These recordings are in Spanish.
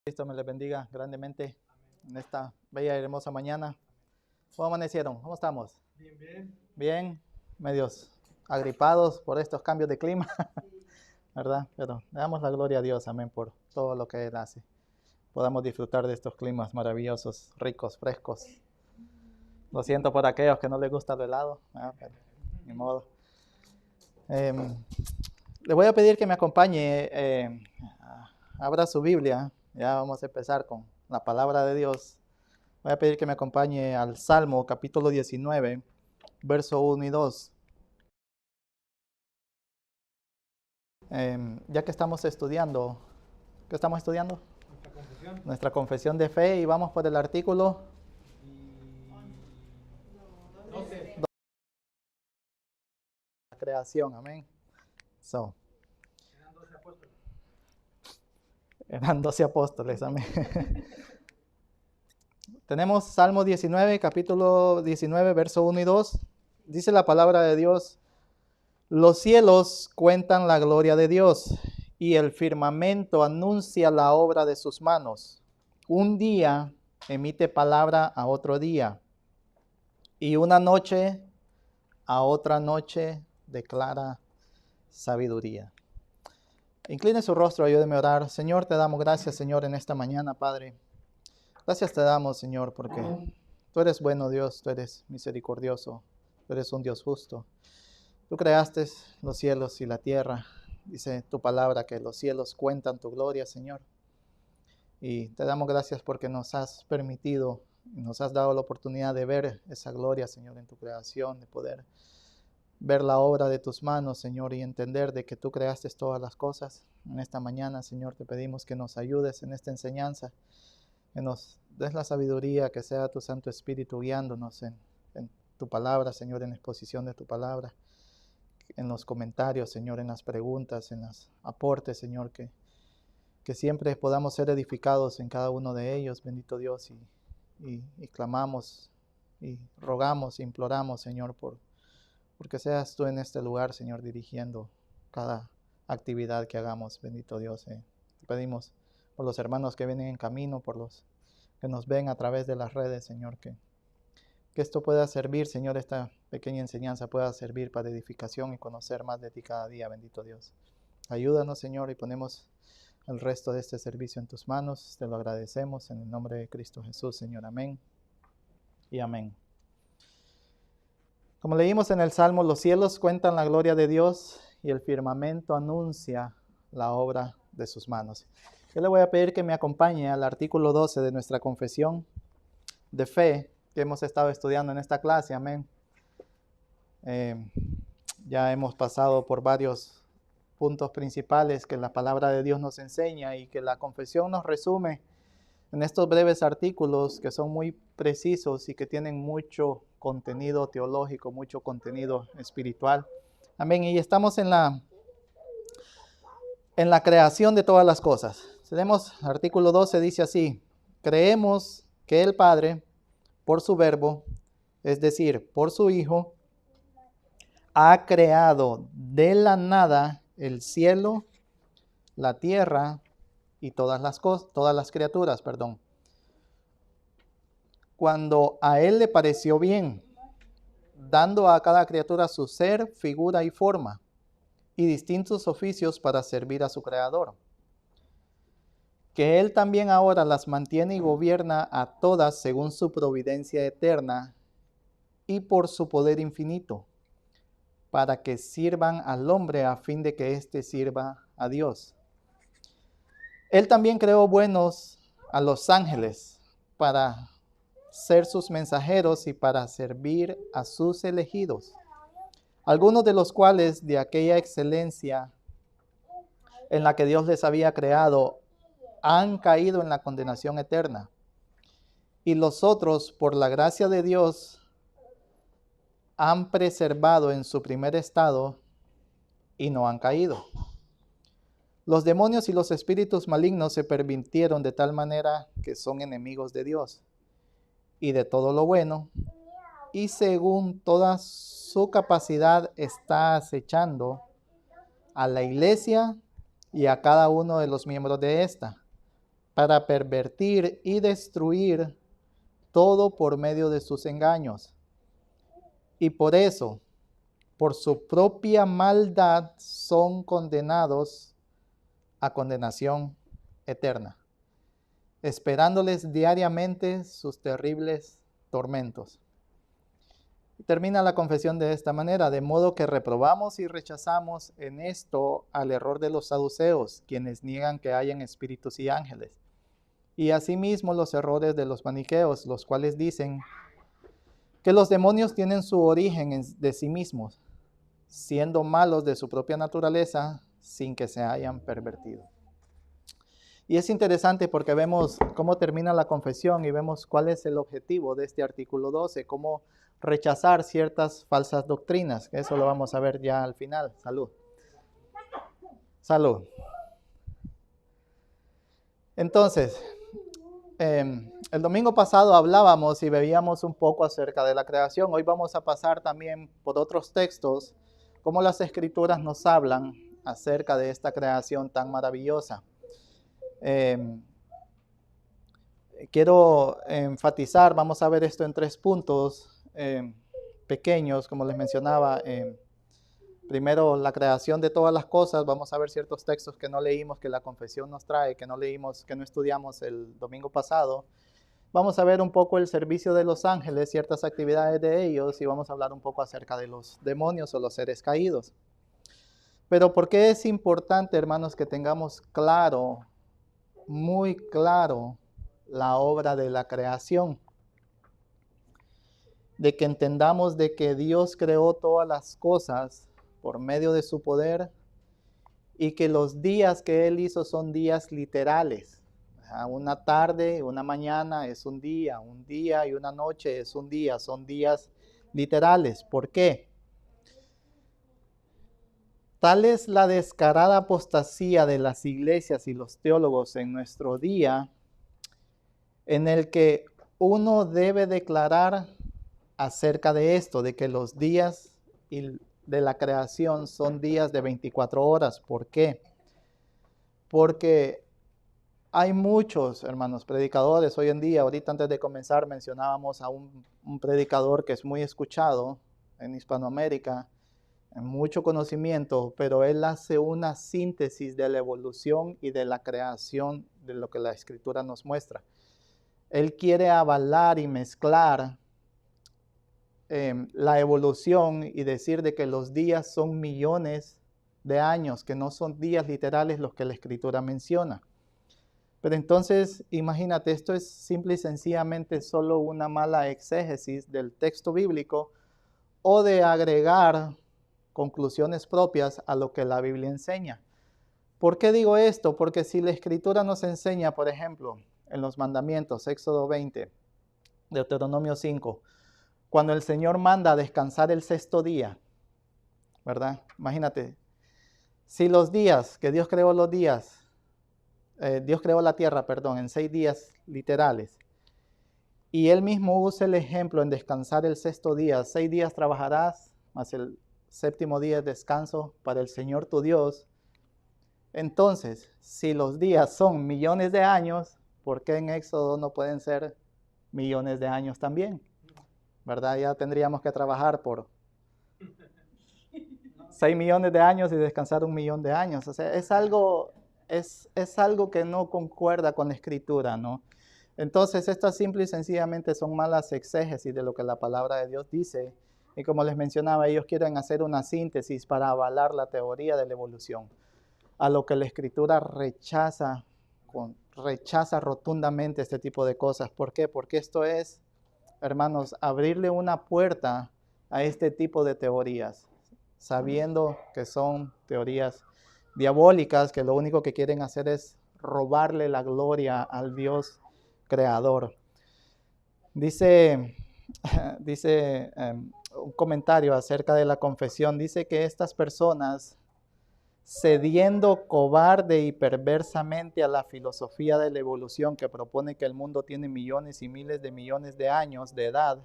Cristo me les bendiga grandemente en esta bella y hermosa mañana. ¿Cómo amanecieron? ¿Cómo estamos? Bien. Bien, medios agripados por estos cambios de clima, ¿verdad? Pero le damos la gloria a Dios, amén, por todo lo que Él hace. Podamos disfrutar de estos climas maravillosos, ricos, frescos. Lo siento por aquellos que no les gusta el helado, pero ni modo. Le voy a pedir que me acompañe, abra su Biblia. Ya vamos a empezar con la palabra de Dios. Voy a pedir que me acompañe al Salmo capítulo 19, verso 1 y 2. Ya que estamos estudiando, ¿qué estamos estudiando? Nuestra confesión de fe, y vamos por el artículo 12. La creación, amén. Eran 12 apóstoles, amén. Tenemos Salmo 19, capítulo 19, verso 1 y 2. Dice la palabra de Dios: los cielos cuentan la gloria de Dios, y el firmamento anuncia la obra de sus manos. Un día emite palabra a otro día, y una noche a otra noche declara sabiduría. Incline su rostro, ayúdeme a orar. Señor, te damos gracias, Señor, en esta mañana, Padre. Gracias te damos, Señor, porque tú eres bueno, Dios, tú eres misericordioso, tú eres un Dios justo. Tú creaste los cielos y la tierra. Dice tu palabra que los cielos cuentan tu gloria, Señor. Y te damos gracias porque nos has permitido y nos has dado la oportunidad de ver esa gloria, Señor, en tu creación, de poder ver la obra de tus manos, Señor, y entender de que tú creaste todas las cosas. En esta mañana, Señor, te pedimos que nos ayudes en esta enseñanza, que nos des la sabiduría, que sea tu Santo Espíritu guiándonos en tu palabra, Señor, en la exposición de tu palabra, en los comentarios, Señor, en las preguntas, en los aportes, Señor, que siempre podamos ser edificados en cada uno de ellos, bendito Dios, y clamamos y rogamos, imploramos, Señor, porque seas tú en este lugar, Señor, dirigiendo cada actividad que hagamos, bendito Dios. Te pedimos por los hermanos que vienen en camino, por los que nos ven a través de las redes, Señor, que esto pueda servir, Señor, esta pequeña enseñanza pueda servir para edificación y conocer más de ti cada día, bendito Dios. Ayúdanos, Señor, y ponemos el resto de este servicio en tus manos. Te lo agradecemos en el nombre de Cristo Jesús, Señor. Amén y amén. Como leímos en el Salmo, los cielos cuentan la gloria de Dios y el firmamento anuncia la obra de sus manos. Yo le voy a pedir que me acompañe al artículo 12 de nuestra confesión de fe que hemos estado estudiando en esta clase. Amén. Ya hemos pasado por varios puntos principales que la palabra de Dios nos enseña y que la confesión nos resume en estos breves artículos que son muy precisos y que tienen mucho contenido teológico, mucho contenido espiritual. Amén. Y estamos en la creación de todas las cosas. Tenemos artículo 12, dice así: creemos que el Padre, por su verbo, es decir, por su Hijo, ha creado de la nada el cielo, la tierra y todas las criaturas, cuando a Él le pareció bien, dando a cada criatura su ser, figura y forma, y distintos oficios para servir a su Creador. Que Él también ahora las mantiene y gobierna a todas según su providencia eterna y por su poder infinito, para que sirvan al hombre a fin de que éste sirva a Dios. Él también creó buenos a los ángeles para ser sus mensajeros y para servir a sus elegidos, algunos de los cuales de aquella excelencia en la que Dios les había creado han caído en la condenación eterna, y los otros, por la gracia de Dios, han preservado en su primer estado y no han caído. Los demonios y los espíritus malignos se pervirtieron de tal manera que son enemigos de Dios y de todo lo bueno, y según toda su capacidad está acechando a la iglesia y a cada uno de los miembros de esta, para pervertir y destruir todo por medio de sus engaños. Y por eso, por su propia maldad, son condenados a condenación eterna, esperándoles diariamente sus terribles tormentos. Y termina la confesión de esta manera: de modo que reprobamos y rechazamos en esto al error de los saduceos, quienes niegan que hayan espíritus y ángeles, y asimismo los errores de los maniqueos, los cuales dicen que los demonios tienen su origen de sí mismos, siendo malos de su propia naturaleza, sin que se hayan pervertido. Y es interesante porque vemos cómo termina la confesión y vemos cuál es el objetivo de este artículo 12, cómo rechazar ciertas falsas doctrinas. Eso lo vamos a ver ya al final. Salud. Salud. Entonces, el domingo pasado hablábamos y veíamos un poco acerca de la creación. Hoy vamos a pasar también por otros textos, cómo las Escrituras nos hablan acerca de esta creación tan maravillosa. Quiero enfatizar, vamos a ver esto en 3 puntos pequeños, como les mencionaba. Primero, la creación de todas las cosas. Vamos a ver ciertos textos que no leímos, que la confesión nos trae, que no leímos, que no estudiamos el domingo pasado. Vamos a ver un poco el servicio de los ángeles, ciertas actividades de ellos, y vamos a hablar un poco acerca de los demonios o los seres caídos. Pero ¿por qué es importante, hermanos, que tengamos claro, muy claro, la obra de la creación? De que entendamos de que Dios creó todas las cosas por medio de su poder y que los días que Él hizo son días literales. Una tarde, una mañana es un día y una noche es un día, son días literales. ¿Por qué? Tal es la descarada apostasía de las iglesias y los teólogos en nuestro día, en el que uno debe declarar acerca de esto, de que los días de la creación son días de 24 horas. ¿Por qué? Porque hay muchos, hermanos, predicadores hoy en día. Ahorita antes de comenzar mencionábamos a un predicador que es muy escuchado en Hispanoamérica, en mucho conocimiento, pero él hace una síntesis de la evolución y de la creación de lo que la Escritura nos muestra. Él quiere avalar y mezclar la evolución y decir de que los días son millones de años, que no son días literales los que la Escritura menciona. Pero entonces, imagínate, esto es simple y sencillamente solo una mala exégesis del texto bíblico o de agregar conclusiones propias a lo que la Biblia enseña. ¿Por qué digo esto? Porque si la Escritura nos enseña, por ejemplo, en los mandamientos, Éxodo 20, Deuteronomio 5, cuando el Señor manda a descansar el 6º día, ¿verdad? Imagínate, si los días, que Dios creó los días, Dios creó la tierra, en 6 días literales, y Él mismo usa el ejemplo en descansar el 6º día, 6 días trabajarás, más el 7º día es descanso para el Señor tu Dios. Entonces, si los días son millones de años, ¿por qué en Éxodo no pueden ser millones de años también? ¿Verdad? Ya tendríamos que trabajar por 6 millones de años y descansar 1 millón de años. O sea, es algo que no concuerda con la Escritura, ¿no? Entonces, estas simple y sencillamente son malas exégesis de lo que la palabra de Dios dice. Y como les mencionaba, ellos quieren hacer una síntesis para avalar la teoría de la evolución, a lo que la Escritura rechaza rotundamente este tipo de cosas. ¿Por qué? Porque esto es, hermanos, abrirle una puerta a este tipo de teorías, sabiendo que son teorías diabólicas, que lo único que quieren hacer es robarle la gloria al Dios creador. Dice un comentario acerca de la confesión, dice que estas personas, cediendo cobarde y perversamente a la filosofía de la evolución que propone que el mundo tiene millones y miles de millones de años de edad,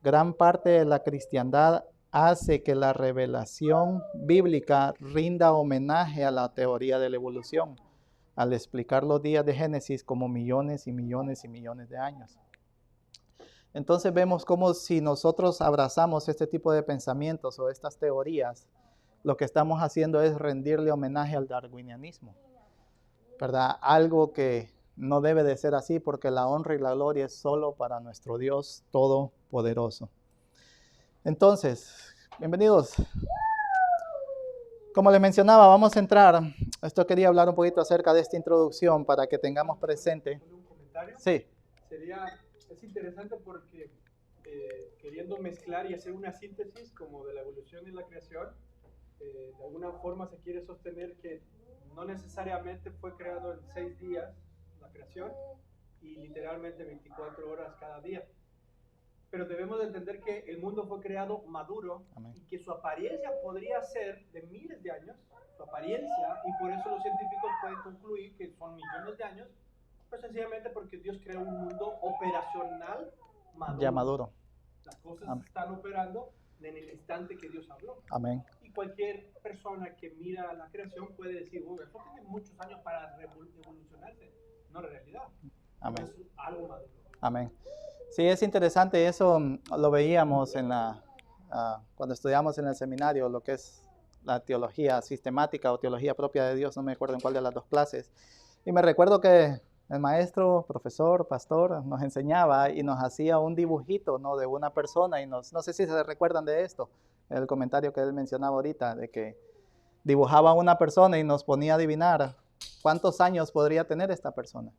gran parte de la cristiandad hace que la revelación bíblica rinda homenaje a la teoría de la evolución. al explicar los días de Génesis como millones y millones y millones de años. Entonces vemos como si nosotros abrazamos este tipo de pensamientos o estas teorías, lo que estamos haciendo es rendirle homenaje al darwinianismo, ¿verdad? Algo que no debe de ser así, porque la honra y la gloria es solo para nuestro Dios Todopoderoso. Entonces, bienvenidos. Como les mencionaba, vamos a entrar. Esto quería hablar un poquito acerca de esta introducción para que tengamos presente. ¿Un comentario? Sí. Es interesante porque queriendo mezclar y hacer una síntesis como de la evolución y la creación, de alguna forma se quiere sostener que no necesariamente fue creado en 6 días la creación y literalmente 24 horas cada día. Pero debemos de entender que el mundo fue creado maduro. Amén. Y que su apariencia podría ser de miles de años, su apariencia, y por eso los científicos pueden concluir que son millones de años, pues sencillamente porque Dios creó un mundo operacional maduro. Ya maduro. Las cosas Amén. Están operando en el instante que Dios habló. Amén. Y cualquier persona que mira la creación puede decir, bueno, eso tiene muchos años para evolucionarse. No es realidad. Amén. Es algo maduro. Amén. Sí, es interesante, eso lo veíamos en cuando estudiamos en el seminario, lo que es la teología sistemática o teología propia de Dios, no me acuerdo en cuál de las dos clases. Y me recuerdo que el maestro, profesor, pastor, nos enseñaba y nos hacía un dibujito, ¿no?, de una persona y no sé si se recuerdan de esto, el comentario que él mencionaba ahorita, de que dibujaba a una persona y nos ponía a adivinar cuántos años podría tener esta persona.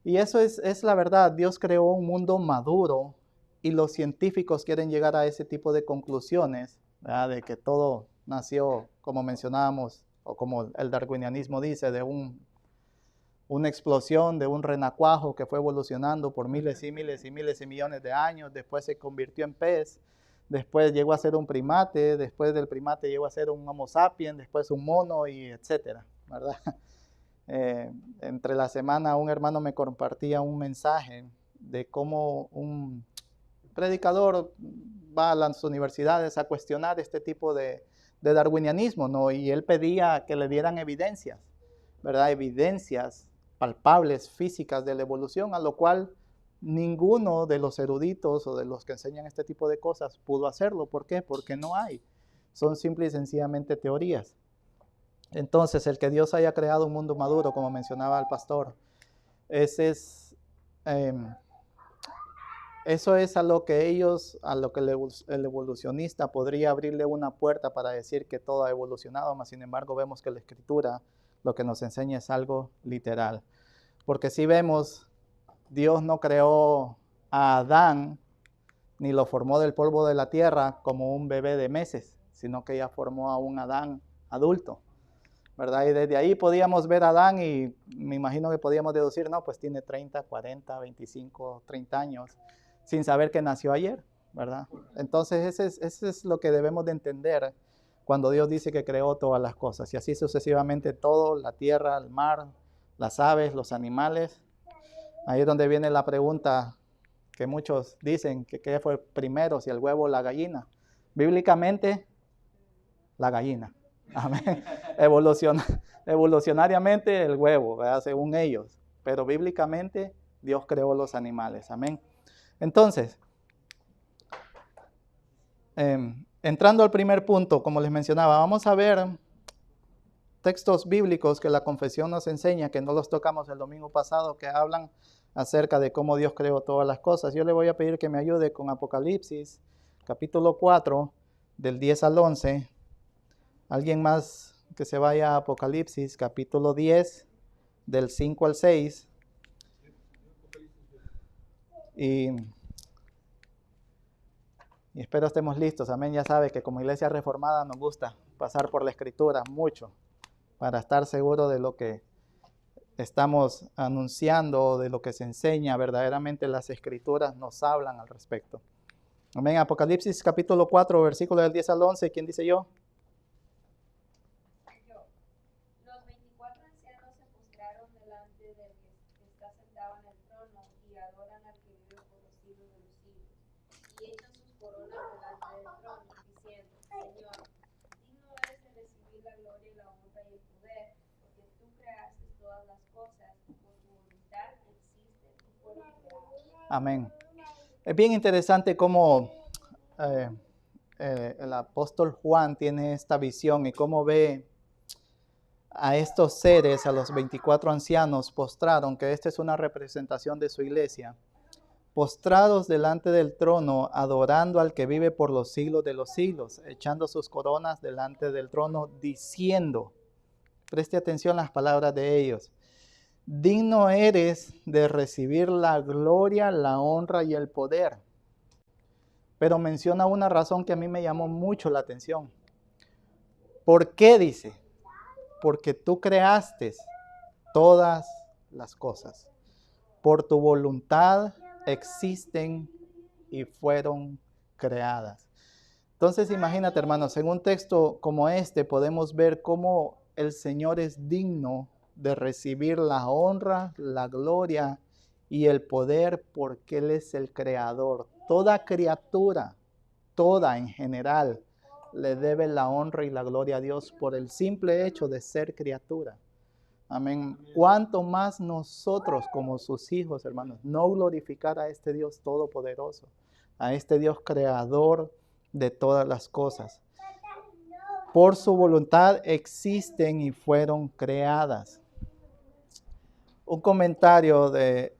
Y eso es la verdad. Dios creó un mundo maduro y los científicos quieren llegar a ese tipo de conclusiones, ¿verdad?, de que todo nació, como mencionábamos, o como el darwinianismo dice, de una explosión, de un renacuajo que fue evolucionando por miles y miles y miles y millones de años, después se convirtió en pez, después llegó a ser un primate, después del primate llegó a ser un Homo sapiens, después un mono y etcétera, ¿verdad? Entre la semana un hermano me compartía un mensaje de cómo un predicador va a las universidades a cuestionar este tipo de darwinianismo, ¿no? Y él pedía que le dieran evidencias, ¿verdad? Evidencias palpables, físicas de la evolución, a lo cual ninguno de los eruditos o de los que enseñan este tipo de cosas pudo hacerlo. ¿Por qué? Porque no hay. Son simple y sencillamente teorías. Entonces, el que Dios haya creado un mundo maduro, como mencionaba el pastor, eso es a lo que el evolucionista podría abrirle una puerta para decir que todo ha evolucionado, mas sin embargo vemos que la Escritura lo que nos enseña es algo literal. Porque si vemos, Dios no creó a Adán ni lo formó del polvo de la tierra como un bebé de meses, sino que ya formó a un Adán adulto, ¿verdad? Y desde ahí podíamos ver a Adán y me imagino que podíamos deducir, no, pues tiene 30, 40, 25, 30 años, sin saber que nació ayer, ¿verdad? Entonces ese es lo que debemos de entender cuando Dios dice que creó todas las cosas, y así sucesivamente todo, la tierra, el mar, las aves, los animales. Ahí es donde viene la pregunta que muchos dicen, que qué fue primero, si el huevo o la gallina. Bíblicamente, la gallina. Amén. Evolucionariamente el huevo, ¿verdad?, según ellos. Pero bíblicamente Dios creó los animales. Amén. Entonces, entrando al primer punto, como les mencionaba, vamos a ver textos bíblicos que la confesión nos enseña, que no los tocamos el domingo pasado, que hablan acerca de cómo Dios creó todas las cosas. Yo le voy a pedir que me ayude con Apocalipsis, capítulo 4, del 10 al 11. ¿Alguien más que se vaya a Apocalipsis, capítulo 10, del 5 al 6? Y espero estemos listos. Amén. Ya sabe que como iglesia reformada nos gusta pasar por la Escritura mucho para estar seguro de lo que estamos anunciando, de lo que se enseña. Verdaderamente las Escrituras nos hablan al respecto. Amén. Apocalipsis capítulo 4, versículo del 10 al 11. ¿Quién dice yo? Los 24 ancianos se postraron delante del que está sentado en el trono y adoran al que vive por los siglos de los siglos. Y echan sus coronas delante del trono, diciendo: Señor, digno eres de recibir la gloria y la honra y el poder, porque tú creaste todas las cosas por su voluntad existen y fueron creadas. Amén. Es bien interesante cómo el apóstol Juan tiene esta visión y cómo ve a estos seres, a los 24 ancianos postraron, que esta es una representación de su iglesia, postrados delante del trono, adorando al que vive por los siglos de los siglos, echando sus coronas delante del trono, diciendo, preste atención a las palabras de ellos, digno eres de recibir la gloria, la honra y el poder. Pero menciona una razón que a mí me llamó mucho la atención. ¿Por qué dice? Porque tú creaste todas las cosas. Por tu voluntad existen y fueron creadas. Entonces imagínate, hermanos, en un texto como este podemos ver cómo el Señor es digno de recibir la honra, la gloria y el poder porque Él es el creador. Toda criatura, toda en general, le debe la honra y la gloria a Dios por el simple hecho de ser criatura. Amén. ¿Cuánto más nosotros como sus hijos, hermanos, no glorificar a este Dios todopoderoso, a este Dios creador de todas las cosas? Por su voluntad existen y fueron creadas. Un comentario de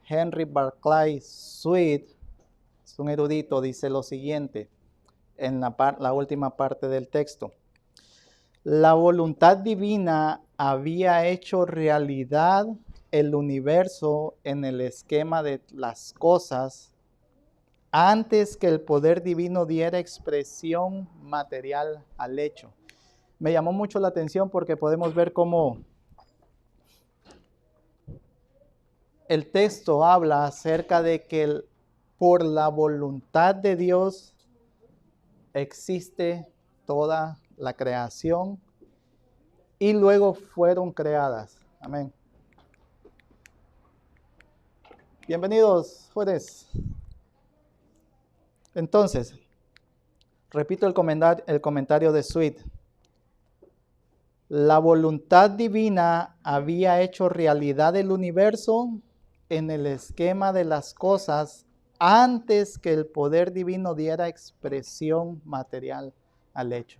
Henry Barclay Sweet, es un erudito, dice lo siguiente en la última parte del texto. La voluntad divina había hecho realidad el universo en el esquema de las cosas antes que el poder divino diera expresión material al hecho. Me llamó mucho la atención porque podemos ver cómo el texto habla acerca de que por la voluntad de Dios existe toda la creación y luego fueron creadas. Amén. Bienvenidos, jóvenes. Entonces, repito el comentario de Sweet. La voluntad divina había hecho realidad el universo en el esquema de las cosas antes que el poder divino diera expresión material al hecho.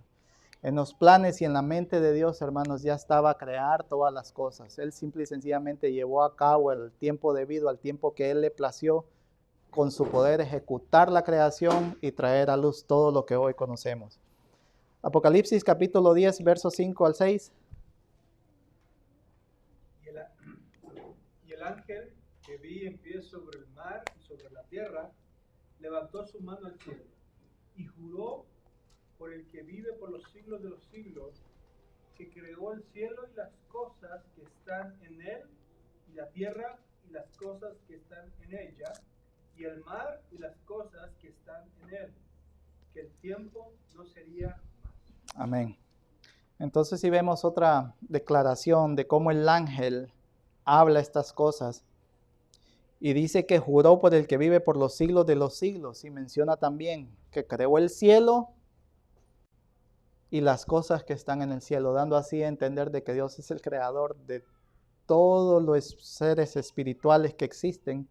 En los planes y en la mente de Dios, hermanos, ya estaba a crear todas las cosas. Él simple y sencillamente llevó a cabo el tiempo debido al tiempo que Él le plació con su poder ejecutar la creación y traer a luz todo lo que hoy conocemos. Apocalipsis capítulo 10, versos 5 al 6. Y el ángel que vi en pie sobre el mar y sobre la tierra, levantó su mano al cielo y juró por el que vive por los siglos de los siglos, que creó el cielo y las cosas que están en él, y la tierra y las cosas que están en ella, y el mar y las cosas que están en él, que el tiempo no sería más. Amén. Entonces si vemos otra declaración de cómo el ángel habla estas cosas y dice que juró por el que vive por los siglos de los siglos, y menciona también que creó el cielo y las cosas que están en el cielo, dando así a entender de que Dios es el creador de todos los seres espirituales que existen,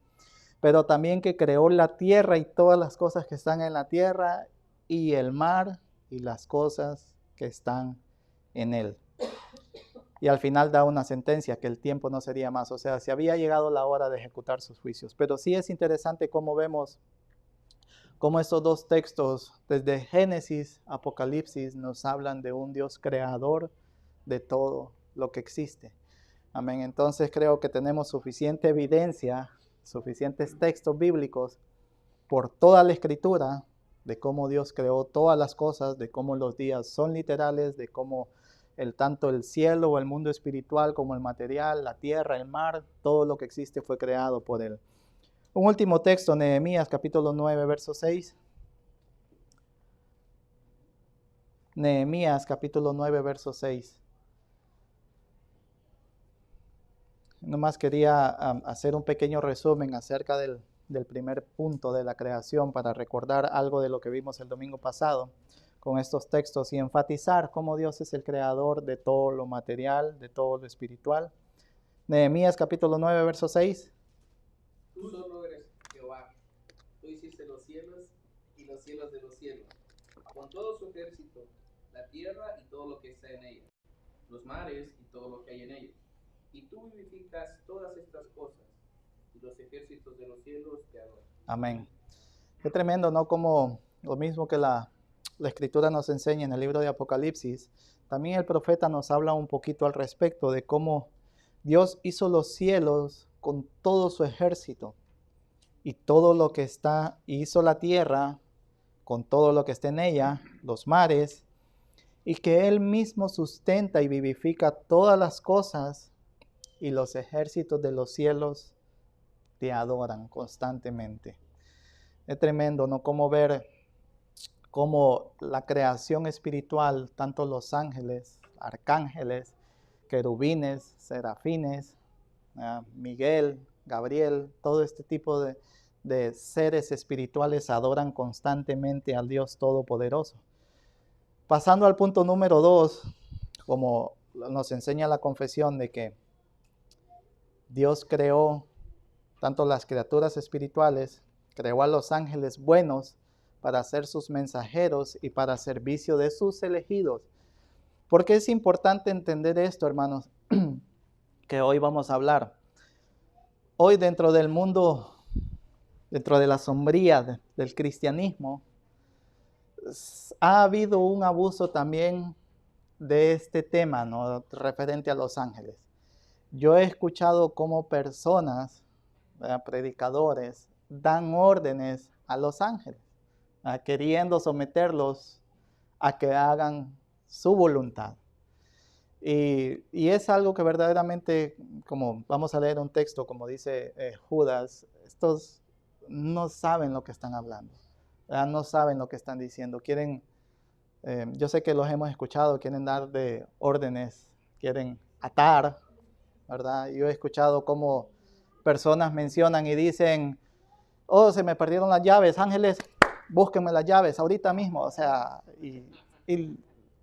pero también que creó la tierra y todas las cosas que están en la tierra, y el mar y las cosas que están en él. Y al final da una sentencia que el tiempo no sería más, o sea, se había llegado la hora de ejecutar sus juicios. Pero sí es interesante cómo vemos cómo estos dos textos, desde Génesis, Apocalipsis, nos hablan de un Dios creador de todo lo que existe. Amén. Entonces creo que tenemos suficiente evidencia, suficientes textos bíblicos por toda la Escritura de cómo Dios creó todas las cosas, de cómo los días son literales, de cómo tanto el cielo o el mundo espiritual como el material, la tierra, el mar, todo lo que existe fue creado por Él. Un último texto, Nehemías capítulo 9, verso 6. Nehemías capítulo 9, verso 6. Nomás quería hacer un pequeño resumen acerca del primer punto de la creación para recordar algo de lo que vimos el domingo pasado con estos textos y enfatizar cómo Dios es el creador de todo lo material, de todo lo espiritual. Nehemías capítulo 9, verso 6. Tú solo eres Jehová. Tú hiciste los cielos y los cielos de los cielos, con todo su ejército, la tierra y todo lo que está en ella, los mares y todo lo que hay en ellos. Y tú vivificas todas estas cosas, y los ejércitos de los cielos te adoran. Amén. Qué tremendo, ¿no? Como lo mismo que la Escritura nos enseña en el libro de Apocalipsis, también el profeta nos habla un poquito al respecto de cómo Dios hizo los cielos con todo su ejército y todo lo que está, hizo la tierra con todo lo que está en ella, los mares, y que Él mismo sustenta y vivifica todas las cosas, y los ejércitos de los cielos te adoran constantemente. Es tremendo, ¿no? Como ver cómo la creación espiritual, tanto los ángeles, arcángeles, querubines, serafines, Miguel, Gabriel, todo este tipo de seres espirituales adoran constantemente al Dios Todopoderoso. Pasando al punto número 2, como nos enseña la confesión de que Dios creó tanto las criaturas espirituales, creó a los ángeles buenos para ser sus mensajeros y para servicio de sus elegidos. Porque es importante entender esto, hermanos, que hoy vamos a hablar. Hoy dentro del mundo, dentro de la sombría del cristianismo, ha habido un abuso también de este tema, ¿no? Referente a los ángeles. Yo he escuchado cómo personas, predicadores, dan órdenes a los ángeles, queriendo someterlos a que hagan su voluntad. Y es algo que verdaderamente, como vamos a leer un texto, como dice Judas, estos no saben lo que están hablando, ¿verdad? No saben lo que están diciendo. Quieren, yo sé que los hemos escuchado, quieren dar de órdenes, quieren atar, ¿verdad? Yo he escuchado cómo personas mencionan y dicen, oh, se me perdieron las llaves, ángeles, búsquenme las llaves ahorita mismo. O sea, y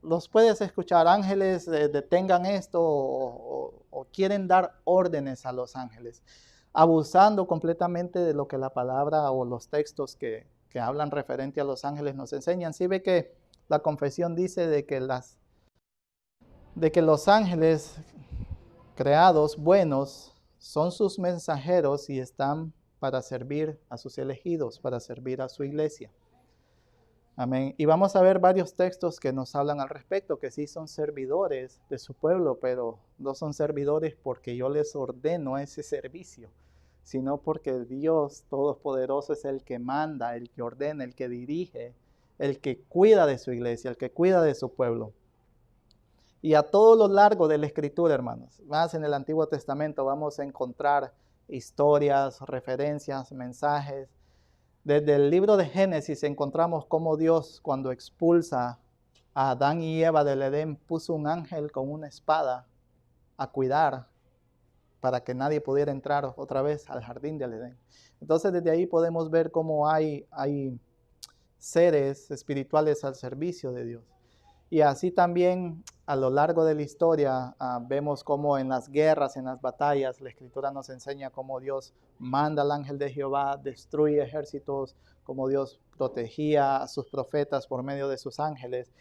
los puedes escuchar, ángeles, detengan esto, o quieren dar órdenes a los ángeles, abusando completamente de lo que la palabra o los textos que hablan referente a los ángeles nos enseñan. Sí ve que la confesión dice de que los ángeles creados buenos son sus mensajeros y están para servir a sus elegidos, para servir a su iglesia. Amén. Y vamos a ver varios textos que nos hablan al respecto, que sí son servidores de su pueblo, pero no son servidores porque yo les ordeno ese servicio, sino porque Dios Todopoderoso es el que manda, el que ordena, el que dirige, el que cuida de su iglesia, el que cuida de su pueblo. Y a todo lo largo de la Escritura, hermanos, más en el Antiguo Testamento vamos a encontrar historias, referencias, mensajes. Desde el libro de Génesis encontramos cómo Dios, cuando expulsa a Adán y Eva del Edén, puso un ángel con una espada a cuidar para que nadie pudiera entrar otra vez al jardín del Edén. Entonces desde ahí podemos ver cómo hay seres espirituales al servicio de Dios. Y así también a lo largo de la historia vemos cómo en las guerras, en las batallas, la Escritura nos enseña cómo Dios manda al ángel de Jehová, destruye ejércitos, cómo Dios protegía a sus profetas por medio de sus ángeles.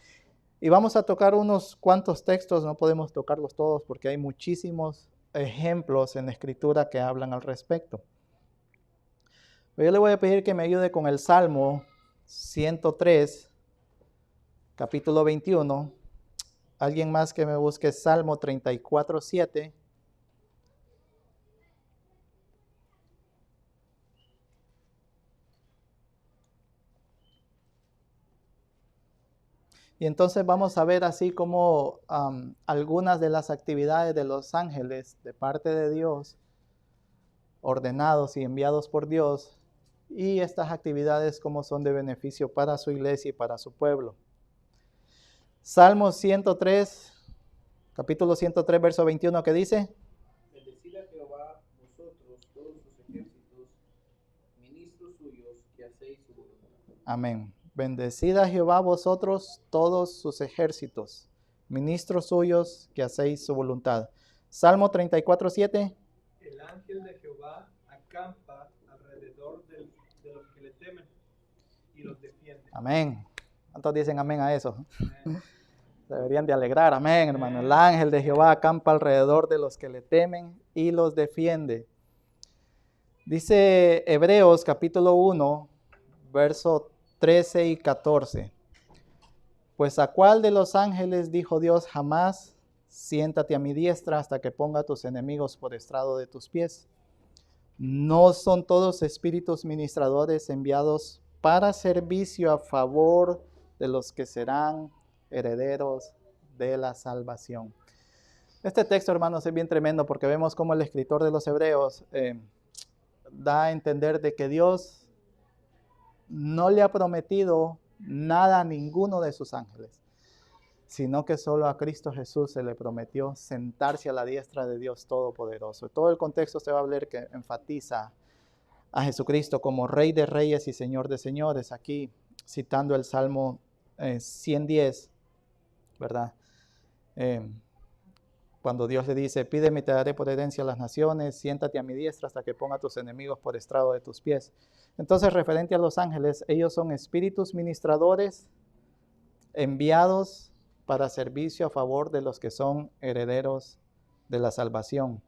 Y vamos a tocar unos cuantos textos, no podemos tocarlos todos porque hay muchísimos ejemplos en la Escritura que hablan al respecto. Pero yo le voy a pedir que me ayude con el Salmo 103, capítulo 21. Alguien más que me busque Salmo 34, 7. Y entonces vamos a ver así como algunas de las actividades de los ángeles de parte de Dios, ordenados y enviados por Dios, y estas actividades como son de beneficio para su iglesia y para su pueblo. Salmo 103, capítulo 103, verso 21, ¿qué dice? Bendecid a Jehová vosotros, todos sus ejércitos, ministros suyos, que hacéis su voluntad. Amén. Bendecid a Jehová vosotros, todos sus ejércitos, ministros suyos, que hacéis su voluntad. Salmo 34:7. El ángel de Jehová acampa alrededor de los que le temen y los defiende. Amén. ¿Cuántos dicen amén a eso? Amén. Deberían de alegrar, amén, hermano. El ángel de Jehová acampa alrededor de los que le temen y los defiende. Dice Hebreos capítulo 1, verso 13 y 14. Pues a cuál de los ángeles dijo Dios jamás, siéntate a mi diestra hasta que ponga a tus enemigos por estrado de tus pies. ¿No son todos espíritus ministradores enviados para servicio a favor de los que serán herederos de la salvación? Este texto, hermanos, es bien tremendo porque vemos cómo el escritor de los Hebreos da a entender de que Dios no le ha prometido nada a ninguno de sus ángeles, sino que solo a Cristo Jesús se le prometió sentarse a la diestra de Dios Todopoderoso. Todo el contexto se va a ver que enfatiza a Jesucristo como Rey de Reyes y Señor de Señores, aquí citando el Salmo 110, ¿verdad? Cuando Dios le dice, pídeme y te daré por herencia a las naciones, siéntate a mi diestra hasta que ponga a tus enemigos por estrado de tus pies. Entonces, referente a los ángeles, ellos son espíritus ministradores enviados para servicio a favor de los que son herederos de la salvación.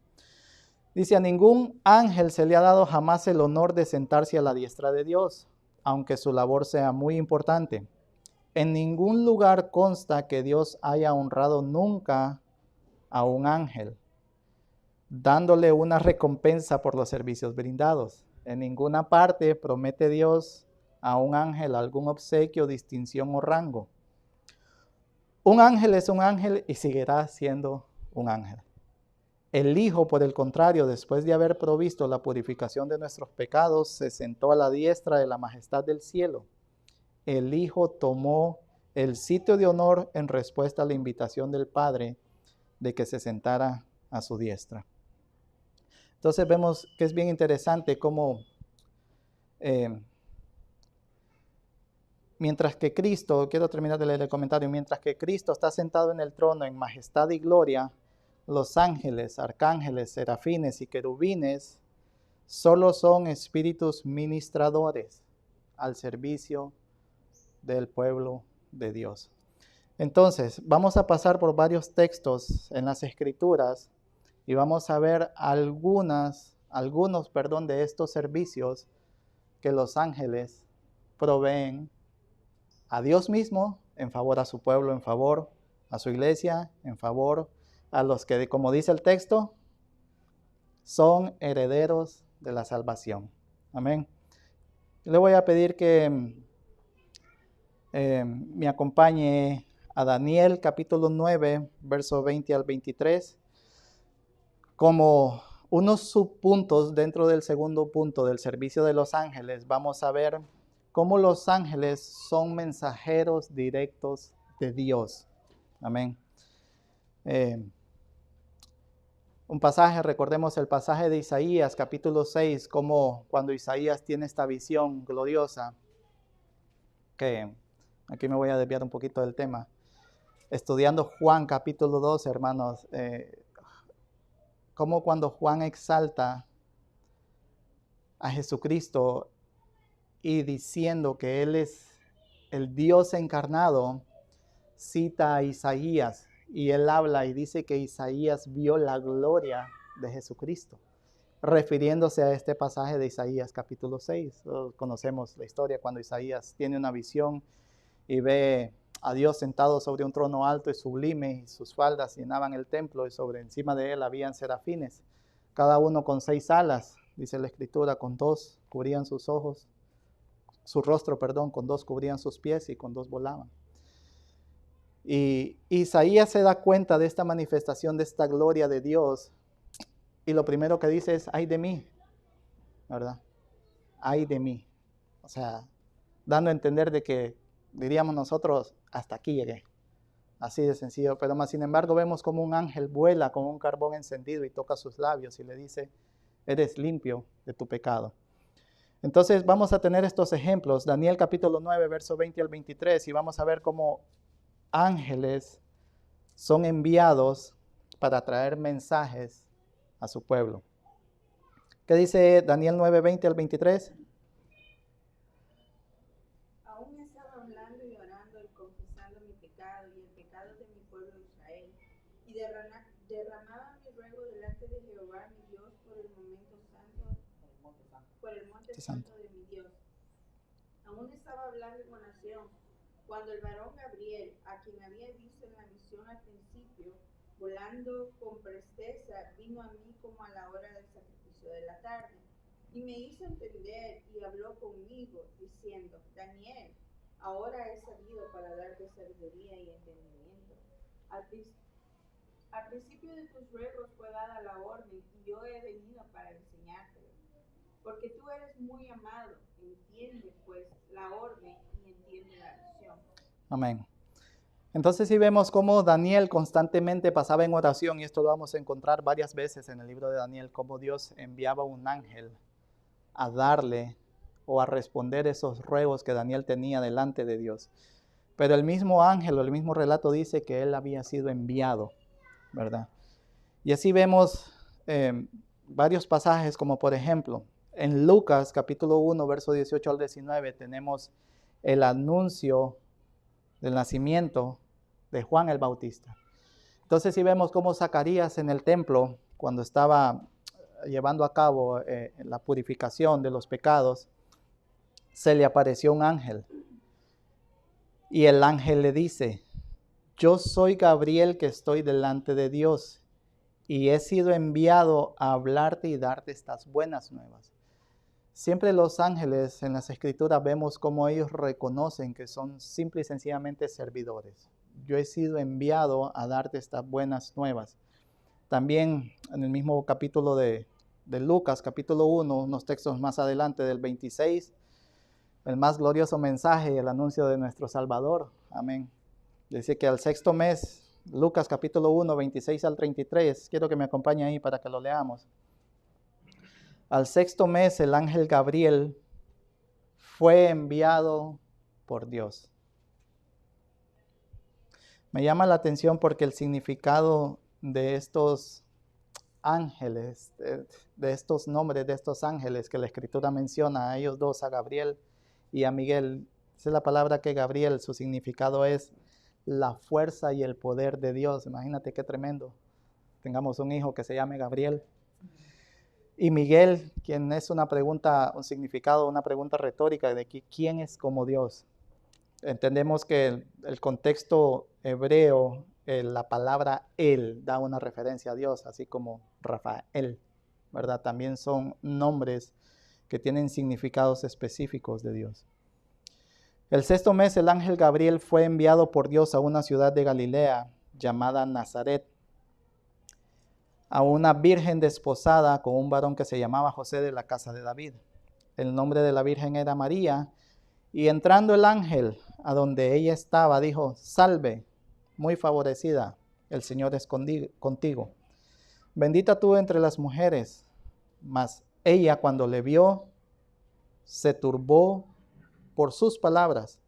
Dice, a ningún ángel se le ha dado jamás el honor de sentarse a la diestra de Dios, aunque su labor sea muy importante. En ningún lugar consta que Dios haya honrado nunca a un ángel, dándole una recompensa por los servicios brindados. En ninguna parte promete Dios a un ángel algún obsequio, distinción o rango. Un ángel es un ángel y seguirá siendo un ángel. El Hijo, por el contrario, después de haber provisto la purificación de nuestros pecados, se sentó a la diestra de la majestad del cielo. El Hijo tomó el sitio de honor en respuesta a la invitación del Padre de que se sentara a su diestra. Entonces vemos que es bien interesante cómo mientras que Cristo, quiero terminar de leer el comentario, mientras que Cristo está sentado en el trono en majestad y gloria, los ángeles, arcángeles, serafines y querubines solo son espíritus ministradores al servicio del pueblo de Dios. Entonces, vamos a pasar por varios textos en las Escrituras y vamos a ver algunos de estos servicios que los ángeles proveen a Dios mismo en favor a su pueblo, en favor a su iglesia, en favor a los que, como dice el texto, son herederos de la salvación. Amén. Le voy a pedir que me acompañe a Daniel capítulo 9, verso 20 al 23, como unos subpuntos dentro del segundo punto del servicio de los ángeles. Vamos a ver cómo los ángeles son mensajeros directos de Dios. Amén. Un pasaje, recordemos el pasaje de Isaías capítulo 6, como cuando Isaías tiene esta visión gloriosa, que aquí me voy a desviar un poquito del tema. Estudiando Juan capítulo 2, hermanos, como cuando Juan exalta a Jesucristo y diciendo que Él es el Dios encarnado, cita a Isaías y él habla y dice que Isaías vio la gloria de Jesucristo, refiriéndose a este pasaje de Isaías capítulo 6. Conocemos la historia cuando Isaías tiene una visión y ve a Dios sentado sobre un trono alto y sublime, y sus faldas llenaban el templo, y sobre encima de él habían serafines, cada uno con 6 alas, dice la Escritura, con 2 cubrían sus ojos, su rostro, con 2 cubrían sus pies y con 2 volaban. Y Isaías se da cuenta de esta manifestación, de esta gloria de Dios, y lo primero que dice es, ay de mí, ¿verdad? Ay de mí. O sea, dando a entender de que, diríamos nosotros, hasta aquí llegué. Así de sencillo. Pero más sin embargo vemos como un ángel vuela con un carbón encendido y toca sus labios y le dice, eres limpio de tu pecado. Entonces vamos a tener estos ejemplos. Daniel capítulo 9, verso 20 al 23, y vamos a ver cómo ángeles son enviados para traer mensajes a su pueblo. ¿Qué dice Daniel 9:20 al 23? Aún estaba hablando y orando y confesando mi pecado y el pecado de mi pueblo Israel, y derramaba mi ruego delante de Jehová mi Dios por el monte santo de mi Dios. Aún estaba hablando con oración, cuando el varón Gabriel, a quien había visto en la visión al principio, volando con presteza, vino a mí como a la hora del sacrificio de la tarde, y me hizo entender y habló conmigo, diciendo: Daniel, ahora he sabido para darte sabiduría y entendimiento. Al principio de tus ruegos fue dada la orden, y yo he venido para enseñártelo. Porque tú eres muy amado, entiende pues la orden y entiende la visión. Amén. Entonces sí vemos cómo Daniel constantemente pasaba en oración, y esto lo vamos a encontrar varias veces en el libro de Daniel, cómo Dios enviaba un ángel a darle o a responder esos ruegos que Daniel tenía delante de Dios. Pero el mismo ángel o el mismo relato dice que él había sido enviado, ¿verdad? Y así vemos varios pasajes, como por ejemplo, en Lucas capítulo 1, verso 18 al 19, tenemos el anuncio del nacimiento de Juan el Bautista. Entonces sí vemos cómo Zacarías en el templo, cuando estaba llevando a cabo la purificación de los pecados, se le apareció un ángel. Y el ángel le dice: yo soy Gabriel que estoy delante de Dios, y he sido enviado a hablarte y darte estas buenas nuevas. Siempre los ángeles en las escrituras vemos cómo ellos reconocen que son simple y sencillamente servidores. Yo he sido enviado a darte estas buenas nuevas. También en el mismo capítulo de Lucas, capítulo 1, unos textos más adelante del 26, el más glorioso mensaje y el anuncio de nuestro Salvador. Amén. Dice que al sexto mes, Lucas capítulo 1, 26 al 33, quiero que me acompañe ahí para que lo leamos. Al sexto mes, el ángel Gabriel fue enviado por Dios. Me llama la atención porque el significado de estos ángeles, de estos nombres de estos ángeles que la Escritura menciona, a ellos dos, a Gabriel y a Miguel, esa es la palabra que Gabriel, su significado es la fuerza y el poder de Dios. Imagínate qué tremendo. Tengamos un hijo que se llame Gabriel. Y Miguel, quien es una pregunta, un significado, una pregunta retórica de quién es como Dios. Entendemos que el contexto hebreo, la palabra él da una referencia a Dios, así como Rafael, ¿verdad? También son nombres que tienen significados específicos de Dios. El sexto mes, el ángel Gabriel fue enviado por Dios a una ciudad de Galilea llamada Nazaret, a una virgen desposada con un varón que se llamaba José de la casa de David. El nombre de la virgen era María, y entrando el ángel a donde ella estaba, dijo: salve, muy favorecida, el Señor es contigo. Bendita tú entre las mujeres. Mas ella, cuando le vio, se turbó por sus palabras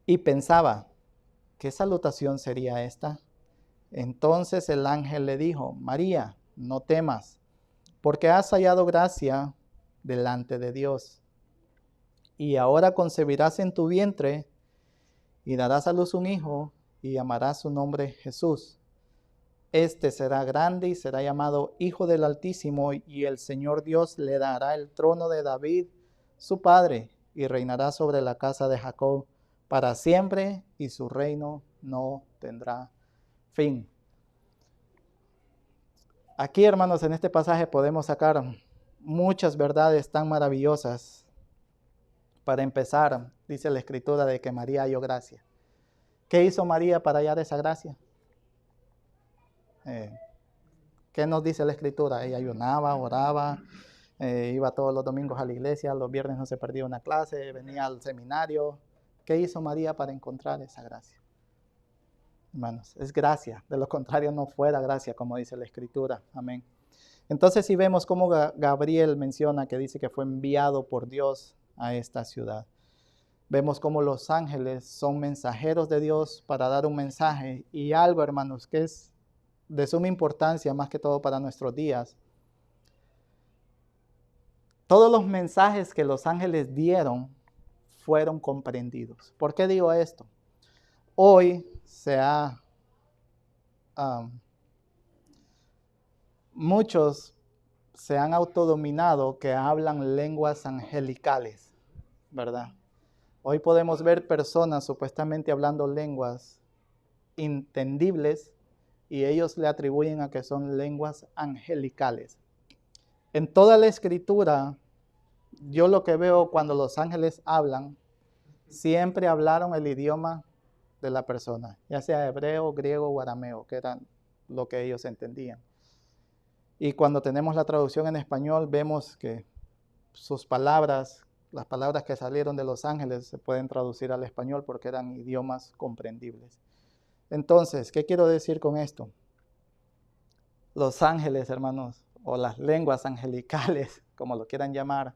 y pensaba: ¿qué salutación sería esta? Entonces el ángel le dijo: María, no temas, porque has hallado gracia delante de Dios. Y ahora concebirás en tu vientre y darás a luz un hijo y llamarás su nombre Jesús. Este será grande y será llamado Hijo del Altísimo, y el Señor Dios le dará el trono de David, su padre, y reinará sobre la casa de Jacob para siempre, y su reino no tendrá fin. Aquí, hermanos, en este pasaje podemos sacar muchas verdades tan maravillosas. Para empezar, dice la Escritura de que María halló gracia. ¿Qué hizo María para hallar esa gracia? ¿Qué nos dice la Escritura? Ella ayunaba, oraba, iba todos los domingos a la iglesia, los viernes no se perdía una clase, venía al seminario. ¿Qué hizo María para encontrar esa gracia? Hermanos, es gracia, de lo contrario no fuera gracia, como dice la Escritura. Amén. Entonces si vemos cómo Gabriel menciona que dice que fue enviado por Dios a esta ciudad. Vemos cómo los ángeles son mensajeros de Dios para dar un mensaje, y algo, hermanos, que es de suma importancia, más que todo para nuestros días. Todos los mensajes que los ángeles dieron fueron comprendidos. ¿Por qué digo esto? Hoy muchos se han autodominado que hablan lenguas angelicales, ¿verdad? Hoy podemos ver personas supuestamente hablando lenguas entendibles y ellos le atribuyen a que son lenguas angelicales. En toda la escritura, yo lo que veo cuando los ángeles hablan, siempre hablaron el idioma de la persona, ya sea hebreo, griego o arameo, que eran lo que ellos entendían. Y cuando tenemos la traducción en español, vemos que sus palabras, las palabras que salieron de los ángeles, se pueden traducir al español porque eran idiomas comprendibles. Entonces, ¿qué quiero decir con esto? Los ángeles, hermanos, o las lenguas angelicales, como lo quieran llamar,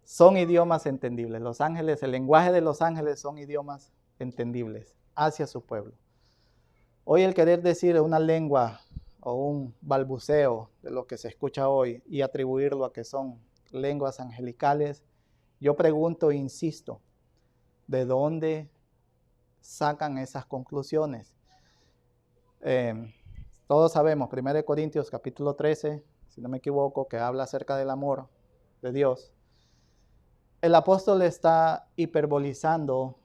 son idiomas entendibles. Los ángeles, el lenguaje de los ángeles son idiomas entendibles hacia su pueblo. Hoy el querer decir una lengua o un balbuceo de lo que se escucha hoy y atribuirlo a que son lenguas angelicales, yo pregunto e insisto, ¿de dónde sacan esas conclusiones? Todos sabemos, 1 Corintios capítulo 13, si no me equivoco, que habla acerca del amor de Dios. El apóstol está hiperbolizando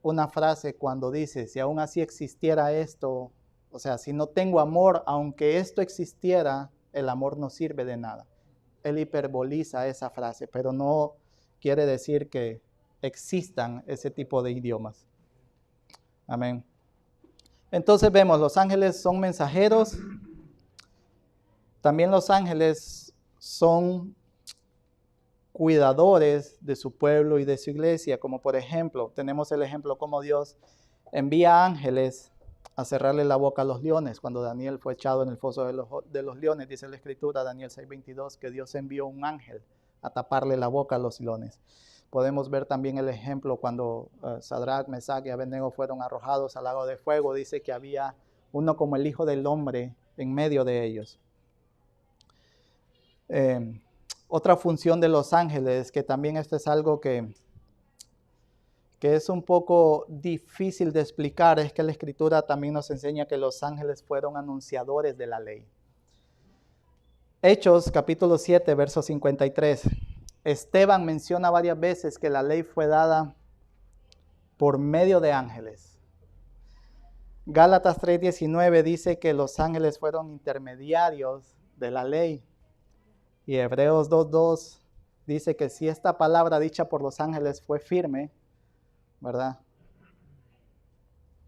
una frase cuando dice, si aún así existiera esto, o sea, si no tengo amor, aunque esto existiera, el amor no sirve de nada. Él hiperboliza esa frase, pero no quiere decir que existan ese tipo de idiomas. Amén. Entonces vemos, los ángeles son mensajeros. También los ángeles son cuidadores de su pueblo y de su iglesia, como por ejemplo, tenemos el ejemplo como Dios envía ángeles a cerrarle la boca a los leones. Cuando Daniel fue echado en el foso de los leones, dice la escritura, Daniel 6:22, que Dios envió un ángel a taparle la boca a los leones. Podemos ver también el ejemplo cuando Sadrach, Mesach y Abednego fueron arrojados al lago de fuego. Dice que había uno como el Hijo del Hombre en medio de ellos. Otra función de los ángeles, que también esto es algo que es un poco difícil de explicar, es que la Escritura también nos enseña que los ángeles fueron anunciadores de la ley. Hechos capítulo 7, verso 53. Esteban menciona varias veces que la ley fue dada por medio de ángeles. Gálatas 3:19 dice que los ángeles fueron intermediarios de la ley. Y Hebreos 2:2 dice que si esta palabra dicha por los ángeles fue firme, ¿verdad?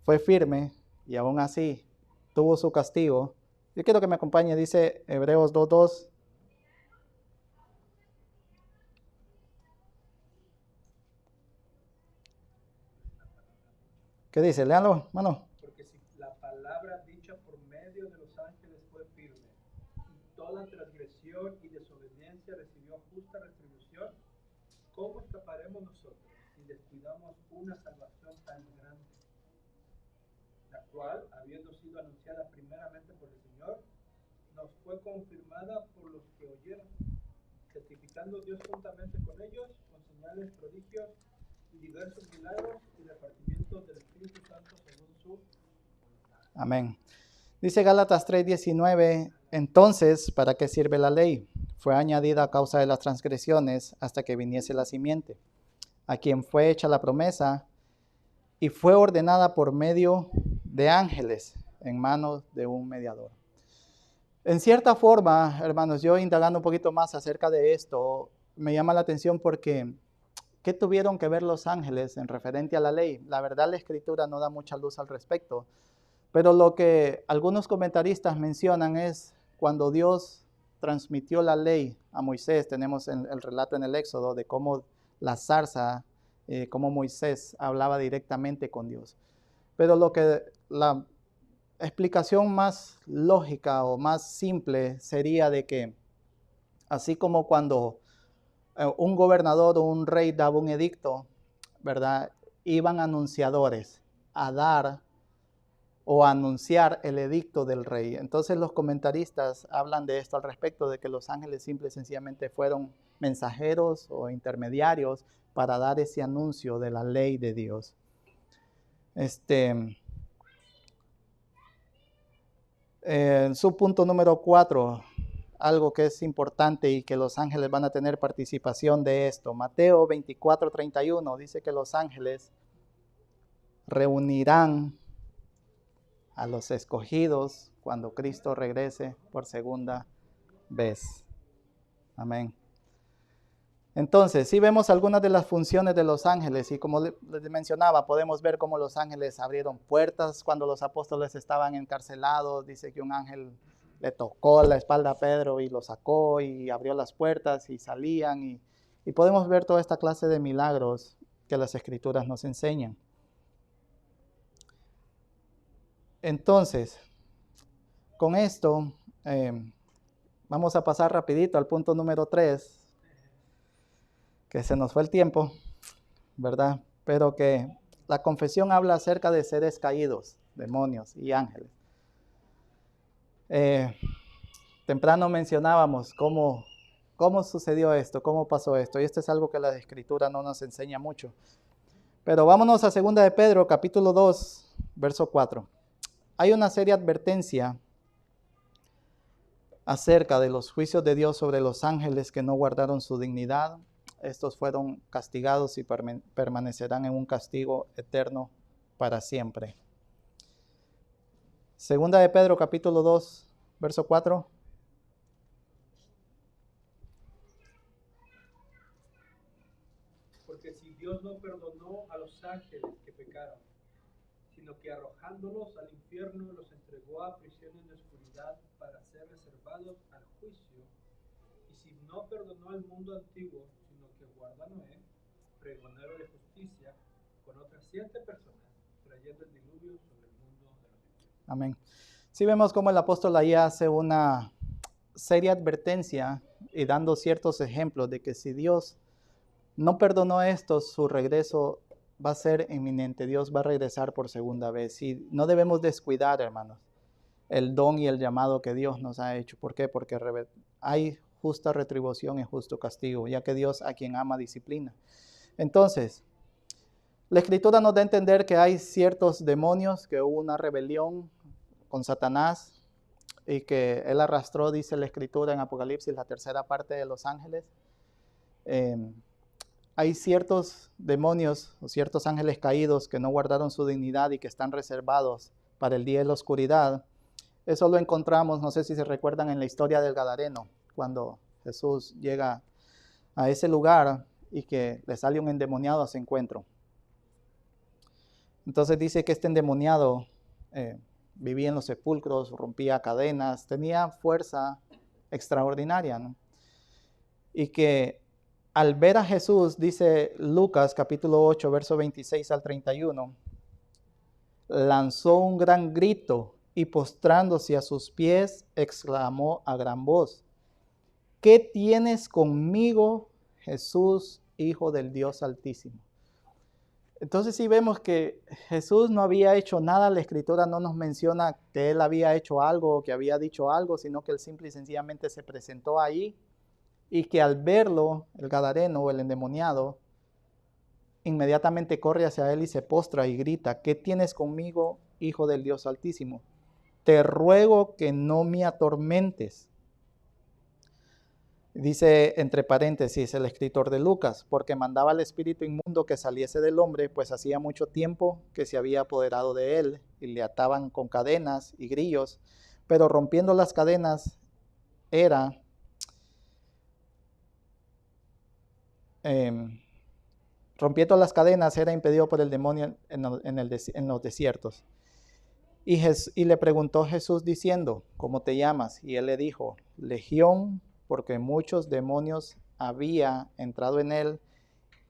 Fue firme y aún así tuvo su castigo. Yo quiero que me acompañe, dice Hebreos 2:2. ¿Qué dice? Léanlo, hermano. Porque si la palabra dicha por medio de los ángeles fue firme, y toda transgresión y desobediencia recibió justa retribución, ¿cómo escaparemos nosotros si descuidamos una salvación tan grande? La cual, habiendo sido anunciada primeramente por el Señor, nos fue confirmada por los que oyeron, testificando Dios juntamente con ellos, con señales, prodigios y diversos milagros y repartimientos del Espíritu Santo según su voluntad. Amén. Dice Gálatas 3:19, entonces, ¿para qué sirve la ley? Fue añadida a causa de las transgresiones hasta que viniese la simiente, a quien fue hecha la promesa y fue ordenada por medio de ángeles en manos de un mediador. En cierta forma, hermanos, yo indagando un poquito más acerca de esto, me llama la atención porque ¿qué tuvieron que ver los ángeles en referente a la ley? La verdad, la Escritura no da mucha luz al respecto, pero lo que algunos comentaristas mencionan es cuando Dios transmitió la ley a Moisés. Tenemos el relato en el Éxodo de cómo la zarza, cómo Moisés hablaba directamente con Dios. Pero la explicación más lógica o más simple sería de que así como cuando un gobernador o un rey daba un edicto, ¿verdad? Iban anunciadores a dar o anunciar el edicto del rey. Entonces los comentaristas hablan de esto al respecto, de que los ángeles simple y sencillamente fueron mensajeros o intermediarios para dar ese anuncio de la ley de Dios. Subpunto número 4, algo que es importante y que los ángeles van a tener participación de esto. Mateo 24:31 dice que los ángeles reunirán a los escogidos cuando Cristo regrese por segunda vez. Amén. Entonces, sí vemos algunas de las funciones de los ángeles y como les mencionaba, podemos ver cómo los ángeles abrieron puertas cuando los apóstoles estaban encarcelados. Dice que un ángel le tocó la espalda a Pedro y lo sacó y abrió las puertas y salían. Y podemos ver toda esta clase de milagros que las Escrituras nos enseñan. Entonces, con esto, vamos a pasar rapidito al punto número 3, que se nos fue el tiempo, ¿verdad? Pero que la confesión habla acerca de seres caídos, demonios y ángeles. Temprano mencionábamos cómo sucedió esto, cómo pasó esto, y esto es algo que la Escritura no nos enseña mucho. Pero vámonos a 2 de Pedro, capítulo 2, verso 4. Hay una seria advertencia acerca de los juicios de Dios sobre los ángeles que no guardaron su dignidad. Estos fueron castigados y permanecerán en un castigo eterno para siempre. 2 de Pedro, capítulo 2, verso 4. Porque si Dios no perdonó a los ángeles que pecaron, sino que arrojándolos al infierno los entregó a prisiones de oscuridad para ser reservados al juicio, y si no perdonó al mundo antiguo, sino que guardó a Noé, pregonero de justicia, con otras 7 personas, trayendo el diluvio sobre el mundo de los infiernos. Amén. Sí vemos cómo el apóstol ahí hace una seria advertencia y dando ciertos ejemplos de que si Dios no perdonó esto, su regreso va a ser inminente. Dios va a regresar por segunda vez. Y no debemos descuidar, hermanos, el don y el llamado que Dios nos ha hecho. ¿Por qué? Porque hay justa retribución y justo castigo, ya que Dios a quien ama disciplina. Entonces, la Escritura nos da a entender que hay ciertos demonios, que hubo una rebelión con Satanás y que él arrastró, dice la Escritura en Apocalipsis, la tercera parte de los ángeles. Hay ciertos demonios o ciertos ángeles caídos que no guardaron su dignidad y que están reservados para el día de la oscuridad. Eso lo encontramos, no sé si se recuerdan, en la historia del Gadareno, cuando Jesús llega a ese lugar y que le sale un endemoniado a su encuentro. Entonces dice que este endemoniado vivía en los sepulcros, rompía cadenas, tenía fuerza extraordinaria, ¿no? Y que al ver a Jesús, dice Lucas capítulo 8, verso 26 al 31, lanzó un gran grito y postrándose a sus pies, exclamó a gran voz: ¿qué tienes conmigo, Jesús, Hijo del Dios Altísimo? Entonces sí vemos que Jesús no había hecho nada. La Escritura no nos menciona que Él había hecho algo o que había dicho algo, sino que Él simple y sencillamente se presentó ahí. Y que al verlo, el gadareno o el endemoniado, inmediatamente corre hacia él y se postra y grita: ¿qué tienes conmigo, Hijo del Dios Altísimo? Te ruego que no me atormentes. Dice entre paréntesis el escritor de Lucas: porque mandaba al espíritu inmundo que saliese del hombre, pues hacía mucho tiempo que se había apoderado de él, y le ataban con cadenas y grillos, pero rompiendo las cadenas era impedido por el demonio en los desiertos. Y le preguntó Jesús diciendo: ¿cómo te llamas? Y él le dijo: Legión, porque muchos demonios había entrado en él.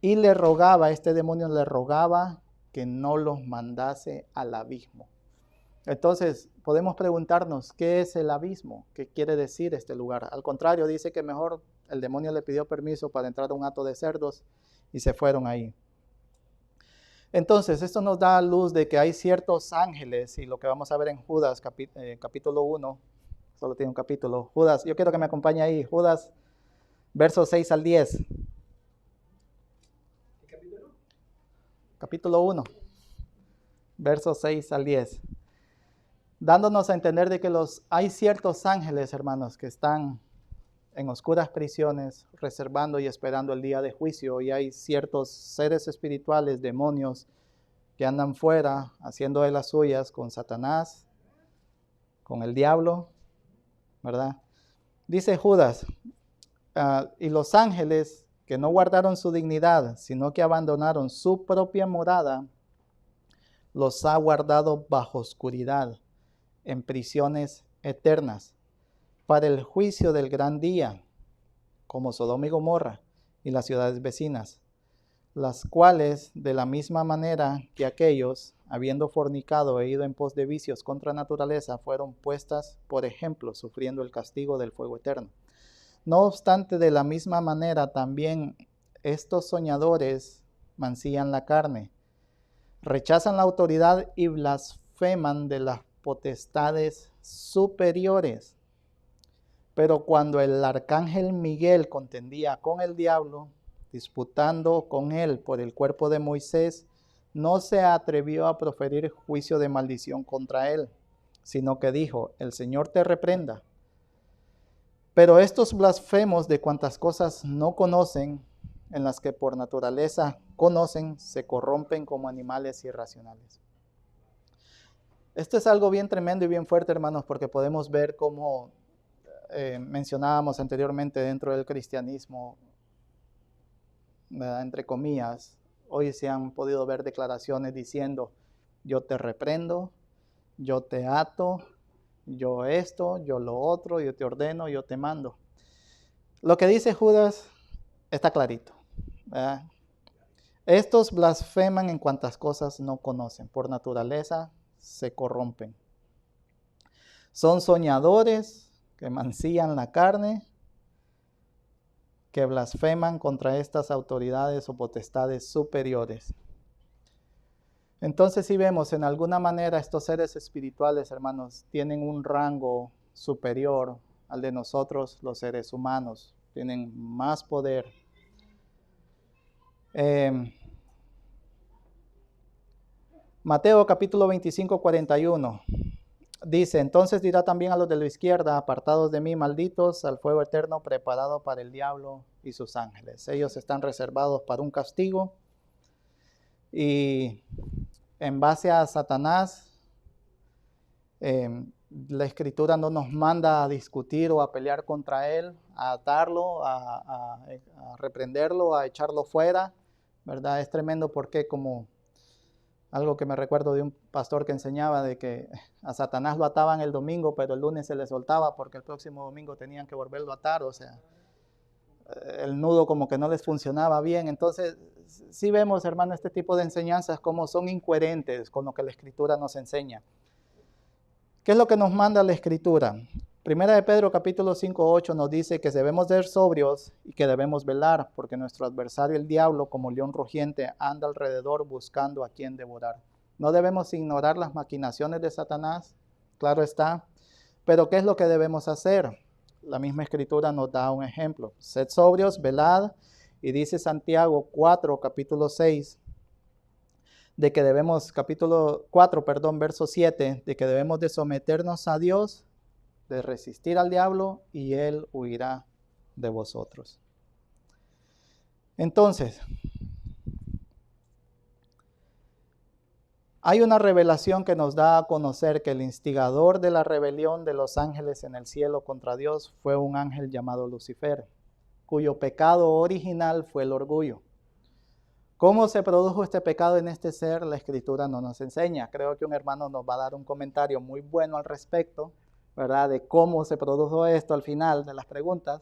Y este demonio le rogaba que no los mandase al abismo. Entonces podemos preguntarnos: ¿qué es el abismo? ¿Qué quiere decir este lugar? Al contrario, dice que mejor el demonio le pidió permiso para entrar a un hato de cerdos y se fueron ahí. Entonces, esto nos da luz de que hay ciertos ángeles, y lo que vamos a ver en Judas, capítulo 1, solo tiene un capítulo. Judas, yo quiero que me acompañe ahí, Judas, versos 6 al 10. ¿Qué capítulo? Capítulo 1, versos 6 al 10. Dándonos a entender de que hay ciertos ángeles, hermanos, que están en oscuras prisiones, reservando y esperando el día de juicio, y hay ciertos seres espirituales, demonios, que andan fuera haciendo de las suyas con Satanás, con el diablo, ¿verdad? Dice Judas, y los ángeles que no guardaron su dignidad, sino que abandonaron su propia morada, los ha guardado bajo oscuridad, en prisiones eternas, para el juicio del gran día, como Sodoma y Gomorra y las ciudades vecinas, las cuales, de la misma manera que aquellos, habiendo fornicado e ido en pos de vicios contra naturaleza, fueron puestas por ejemplo, sufriendo el castigo del fuego eterno. No obstante, de la misma manera también estos soñadores mancillan la carne, rechazan la autoridad y blasfeman de las potestades superiores. Pero cuando el arcángel Miguel contendía con el diablo, disputando con él por el cuerpo de Moisés, no se atrevió a proferir juicio de maldición contra él, sino que dijo, el Señor te reprenda. Pero estos blasfemos de cuantas cosas no conocen, en las que por naturaleza conocen, se corrompen como animales irracionales. Esto es algo bien tremendo y bien fuerte, hermanos, porque podemos ver cómo mencionábamos anteriormente dentro del cristianismo, ¿verdad? Entre comillas, hoy se han podido ver declaraciones diciendo, yo te reprendo, yo te ato, yo esto, yo lo otro, yo te ordeno, yo te mando. Lo que dice Judas está clarito, ¿verdad? Estos blasfeman en cuantas cosas no conocen, por naturaleza se corrompen. Son soñadores que mancillan la carne, que blasfeman contra estas autoridades o potestades superiores. Entonces, si vemos, en alguna manera estos seres espirituales, hermanos, tienen un rango superior al de nosotros, los seres humanos. Tienen más poder. Mateo capítulo 25, 41. Dice, entonces dirá también a los de la izquierda, apartados de mí, malditos, al fuego eterno preparado para el diablo y sus ángeles. Ellos están reservados para un castigo. Y en base a Satanás, la Escritura no nos manda a discutir o a pelear contra él, a atarlo, a reprenderlo, a echarlo fuera, ¿verdad? Es tremendo porque como algo que me recuerdo de un pastor que enseñaba de que a Satanás lo ataban el domingo, pero el lunes se le soltaba porque el próximo domingo tenían que volverlo a atar, o sea, el nudo como que no les funcionaba bien. Entonces, sí vemos, hermano, este tipo de enseñanzas como son incoherentes con lo que la Escritura nos enseña. ¿Qué es lo que nos manda la Escritura? Primera de Pedro capítulo 5, 8 nos dice que debemos ser sobrios y que debemos velar, porque nuestro adversario el diablo, como león rugiente, anda alrededor buscando a quien devorar. No debemos ignorar las maquinaciones de Satanás, claro está, pero ¿qué es lo que debemos hacer? La misma Escritura nos da un ejemplo. Sed sobrios, velad, y dice Santiago 4, capítulo 6, de que debemos, capítulo 4, perdón, verso 7, de que debemos de someternos a Dios, de resistir al diablo y él huirá de vosotros. Entonces, hay una revelación que nos da a conocer que el instigador de la rebelión de los ángeles en el cielo contra Dios fue un ángel llamado Lucifer, cuyo pecado original fue el orgullo. ¿Cómo se produjo este pecado en este ser? La Escritura no nos enseña. Creo que un hermano nos va a dar un comentario muy bueno al respecto, ¿verdad? De cómo se produjo esto al final de las preguntas.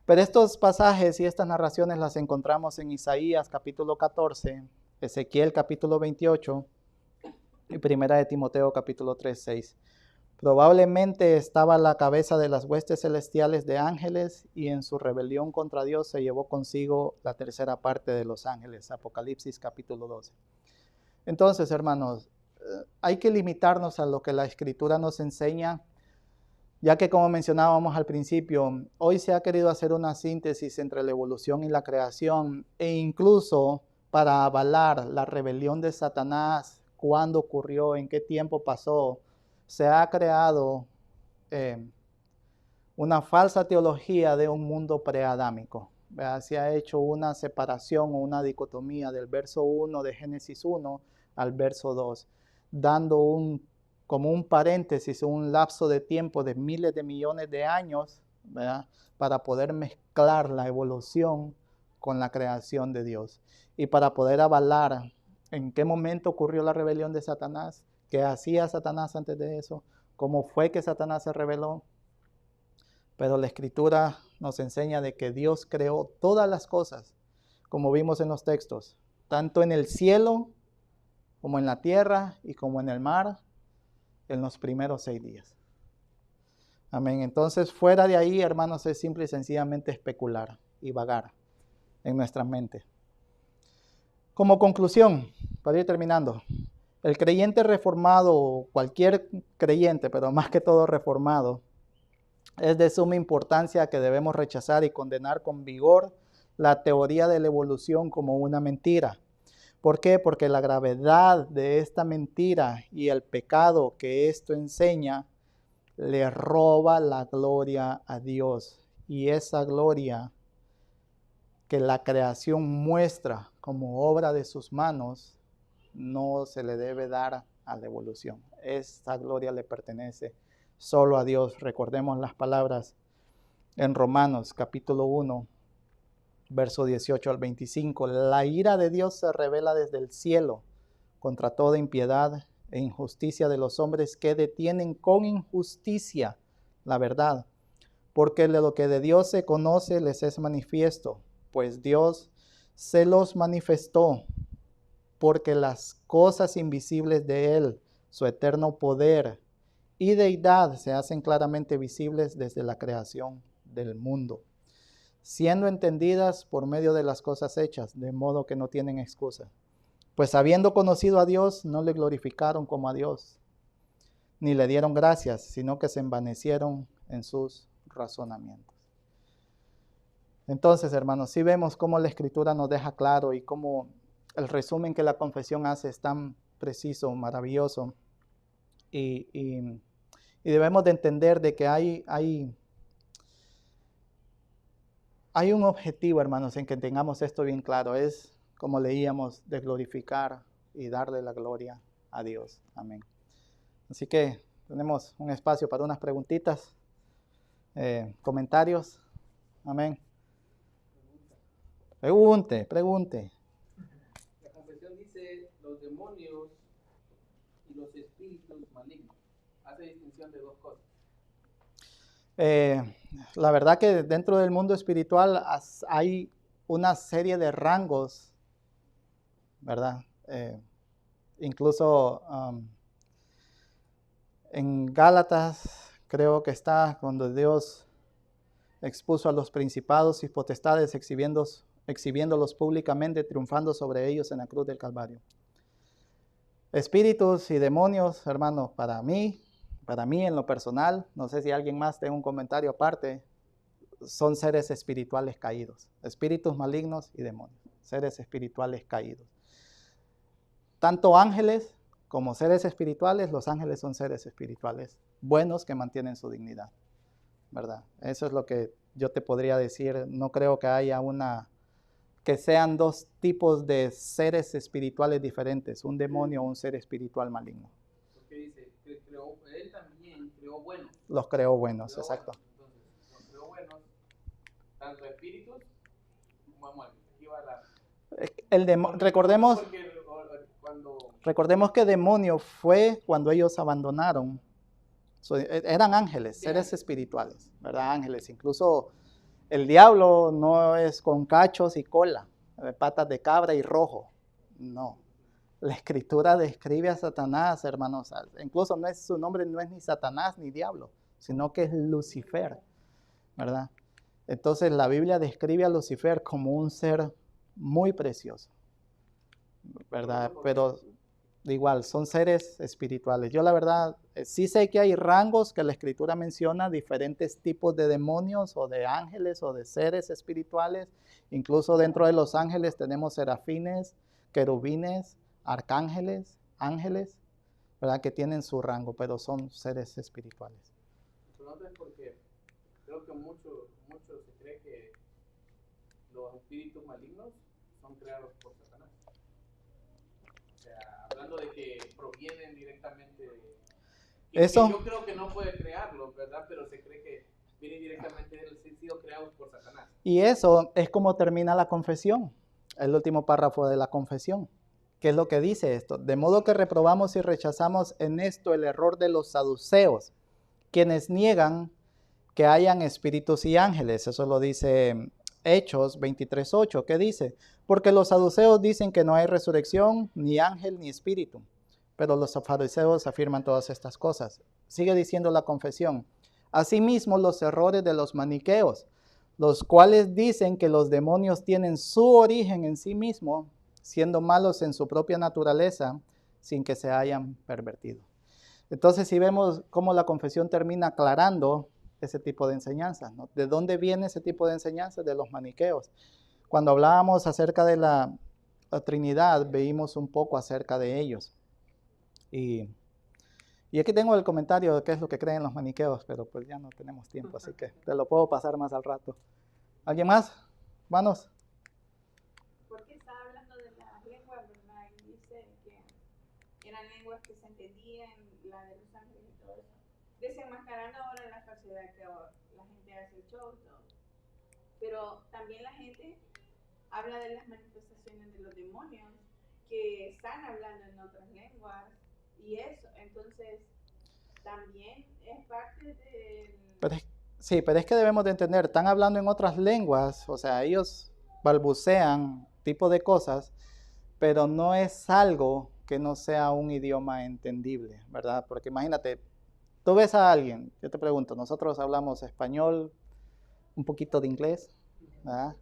Pero estos pasajes y estas narraciones las encontramos en Isaías capítulo 14, Ezequiel capítulo 28 y Primera de Timoteo capítulo 3, 6. Probablemente estaba a la cabeza de las huestes celestiales de ángeles y en su rebelión contra Dios se llevó consigo la tercera parte de los ángeles. Apocalipsis capítulo 12. Entonces, hermanos, hay que limitarnos a lo que la Escritura nos enseña, ya que como mencionábamos al principio, hoy se ha querido hacer una síntesis entre la evolución y la creación, e incluso para avalar la rebelión de Satanás, cuándo ocurrió, en qué tiempo pasó, se ha creado una falsa teología de un mundo preadámico. Se ha hecho una separación o una dicotomía del verso 1 de Génesis 1 al verso 2, dando como un paréntesis, un lapso de tiempo de miles de millones de años, ¿verdad?, para poder mezclar la evolución con la creación de Dios y para poder avalar en qué momento ocurrió la rebelión de Satanás, qué hacía Satanás antes de eso, cómo fue que Satanás se rebeló. Pero la Escritura nos enseña de que Dios creó todas las cosas, como vimos en los textos, tanto en el cielo como en la tierra y como en el mar, en los primeros 6 días. Amén. Entonces, fuera de ahí, hermanos, es simple y sencillamente especular y vagar en nuestra mente. Como conclusión, para ir terminando, el creyente reformado, cualquier creyente, pero más que todo reformado, es de suma importancia que debemos rechazar y condenar con vigor la teoría de la evolución como una mentira. ¿Por qué? Porque la gravedad de esta mentira y el pecado que esto enseña le roba la gloria a Dios. Y esa gloria que la creación muestra como obra de sus manos no se le debe dar a la evolución. Esa gloria le pertenece solo a Dios. Recordemos las palabras en Romanos capítulo 1, verso 18 al 25. La ira de Dios se revela desde el cielo contra toda impiedad e injusticia de los hombres que detienen con injusticia la verdad, porque lo que de Dios se conoce les es manifiesto, pues Dios se los manifestó, porque las cosas invisibles de Él, su eterno poder y deidad, se hacen claramente visibles desde la creación del mundo, siendo entendidas por medio de las cosas hechas, de modo que no tienen excusa. Pues habiendo conocido a Dios, no le glorificaron como a Dios, ni le dieron gracias, sino que se envanecieron en sus razonamientos. Entonces, hermanos, si vemos cómo la Escritura nos deja claro y cómo el resumen que la confesión hace es tan preciso, maravilloso, y debemos de entender de que hay un objetivo, hermanos, en que tengamos esto bien claro. Es, como leíamos, de glorificar y darle la gloria a Dios. Amén. Así que tenemos un espacio para unas preguntitas, comentarios. Amén. Pregunte. La confesión dice los demonios y los espíritus malignos. Hace distinción de dos cosas. La verdad que dentro del mundo espiritual hay una serie de rangos, ¿verdad? Incluso en Gálatas creo que está cuando Dios expuso a los principados y potestades, exhibiéndolos públicamente, triunfando sobre ellos en la cruz del Calvario. Espíritus y demonios, hermanos, para mí en lo personal, no sé si alguien más tiene un comentario aparte, son seres espirituales caídos, espíritus malignos y demonios, seres espirituales caídos. Tanto ángeles como seres espirituales, los ángeles son seres espirituales buenos que mantienen su dignidad, ¿verdad? Eso es lo que yo te podría decir. No creo que haya que sean dos tipos de seres espirituales diferentes, un demonio o un ser espiritual maligno. Porque dice que él también creó buenos. Los creó buenos, exacto. Entonces, los creó buenos, tanto espíritus como aquí va recordemos que demonio fue cuando ellos abandonaron. Eran ángeles, seres espirituales, ¿verdad? Ángeles. Incluso el diablo no es con cachos y cola, patas de cabra y rojo. No. La Escritura describe a Satanás, hermanos. Incluso su nombre no es ni Satanás ni diablo, sino que es Lucifer, ¿verdad? Entonces la Biblia describe a Lucifer como un ser muy precioso, ¿verdad? Pero igual, son seres espirituales. Yo la verdad, sí sé que hay rangos que la Escritura menciona, diferentes tipos de demonios o de ángeles o de seres espirituales. Incluso dentro de los ángeles tenemos serafines, querubines, arcángeles, ángeles, ¿verdad? Que tienen su rango, pero son seres espirituales. Entonces, porque creo que mucho se cree que los espíritus malignos son creados por Satanás. O sea, hablando de que provienen directamente, Eso, yo creo que no puede crearlos, ¿verdad? Pero se cree que vienen directamente de él, sido creados por Satanás. y eso es como termina la confesión, el último párrafo de la confesión. ¿Qué es lo que dice esto? De modo que reprobamos y rechazamos en esto el error de los saduceos, quienes niegan que hayan espíritus y ángeles. Eso lo dice Hechos 23:8. ¿Qué dice? Porque los saduceos dicen que no hay resurrección, ni ángel, ni espíritu. Pero los fariseos afirman todas estas cosas. Sigue diciendo la confesión. Asimismo, los errores de los maniqueos, los cuales dicen que los demonios tienen su origen en sí mismos, siendo malos en su propia naturaleza, sin que se hayan pervertido. Entonces, si vemos cómo la confesión termina aclarando ese tipo de enseñanzas, ¿no? ¿De dónde viene ese tipo de enseñanzas? De los maniqueos. Cuando hablábamos acerca de la Trinidad, veímos un poco acerca de ellos. Y aquí tengo el comentario de qué es lo que creen los maniqueos, pero pues ya no tenemos tiempo, así que te lo puedo pasar más al rato. ¿Alguien más? Manos. Porque está hablando de las lenguas, ¿verdad? Y dice que eran lenguas que se entendían, la de los ángeles y todo eso. Desenmascarando ahora la falsedad que la gente hace el show y todo. Pero también la gente habla de las manifestaciones de los demonios que están hablando en otras lenguas y eso. Entonces, también es parte del... Sí, pero es que debemos de entender, están hablando en otras lenguas, o sea, ellos balbucean tipo de cosas, pero no es algo que no sea un idioma entendible, ¿verdad? Porque imagínate, tú ves a alguien, yo te pregunto, nosotros hablamos español, un poquito de inglés, ¿verdad?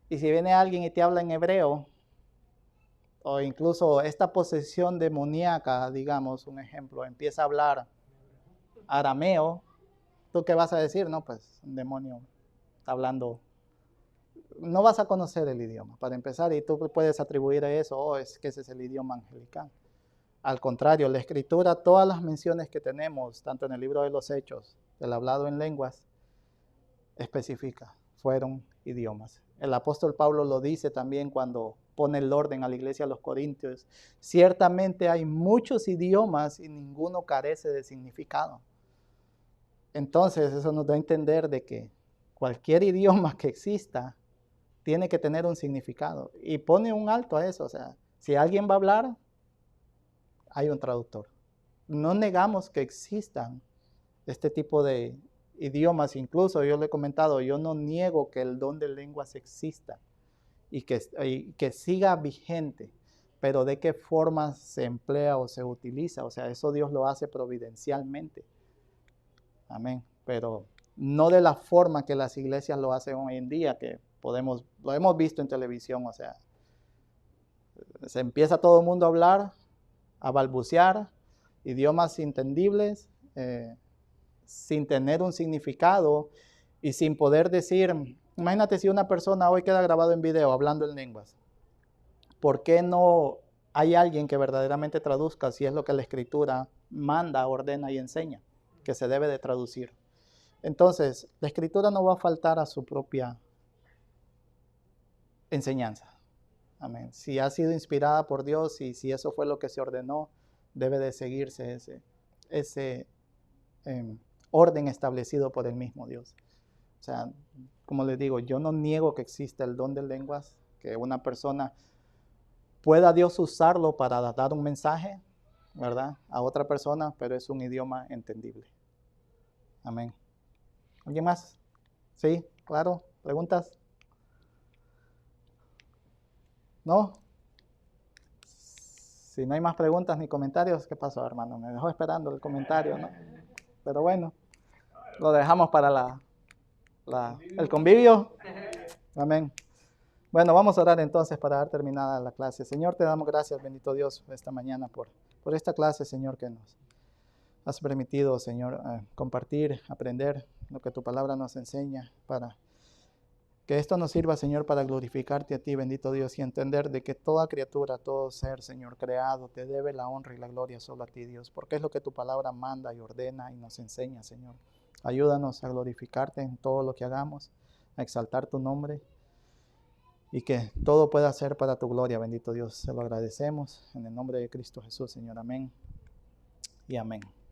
Y si viene alguien y te habla en hebreo, o incluso esta posesión demoníaca, digamos, un ejemplo, empieza a hablar arameo, ¿tú qué vas a decir? No, pues un demonio está hablando. No vas a conocer el idioma, para empezar, y tú puedes atribuir a eso, oh, es que ese es el idioma angelical. Al contrario, la Escritura, todas las menciones que tenemos, tanto en el libro de los Hechos, del hablado en lenguas, especifica, fueron idiomas. El apóstol Pablo lo dice también cuando pone el orden a la iglesia de los Corintios. Ciertamente hay muchos idiomas y ninguno carece de significado. Entonces, eso nos da a entender de que cualquier idioma que exista tiene que tener un significado. Y pone un alto a eso. O sea, si alguien va a hablar, hay un traductor. No negamos que existan este tipo de idiomas. Incluso yo le he comentado, yo no niego que el don de lenguas exista y que siga vigente. Pero de qué forma se emplea o se utiliza. O sea, eso Dios lo hace providencialmente. Amén. Pero no de la forma que las iglesias lo hacen hoy en día, que lo hemos visto en televisión, o sea, se empieza todo el mundo a hablar, a balbucear, idiomas entendibles, sin tener un significado y sin poder decir, imagínate si una persona hoy queda grabado en video hablando en lenguas, ¿por qué no hay alguien que verdaderamente traduzca si es lo que la Escritura manda, ordena y enseña? Que se debe de traducir. Entonces, la Escritura no va a faltar a su propia enseñanza. Amén. Si ha sido inspirada por Dios y si eso fue lo que se ordenó, debe de seguirse ese orden establecido por el mismo Dios. O sea, como les digo, yo no niego que exista el don de lenguas, que una persona pueda Dios usarlo para dar un mensaje, ¿verdad?, a otra persona, pero es un idioma entendible. Amén. ¿Alguien más? ¿Sí? ¿Claro? ¿Preguntas? ¿No? Si no hay más preguntas ni comentarios, ¿qué pasó, hermano? Me dejó esperando el comentario, ¿no? Pero bueno, lo dejamos para el convivio. Amén. Bueno, vamos a orar entonces para dar terminada la clase. Señor, te damos gracias, bendito Dios, esta mañana por esta clase, Señor, que nos has permitido, Señor, compartir, aprender lo que tu palabra nos enseña, para que esto nos sirva, Señor, para glorificarte a ti, bendito Dios, y entender de que toda criatura, todo ser, Señor, creado, te debe la honra y la gloria solo a ti, Dios, porque es lo que tu palabra manda y ordena y nos enseña, Señor. Ayúdanos a glorificarte en todo lo que hagamos, a exaltar tu nombre, y que todo pueda ser para tu gloria, bendito Dios. Se lo agradecemos en el nombre de Cristo Jesús, Señor. Amén y amén.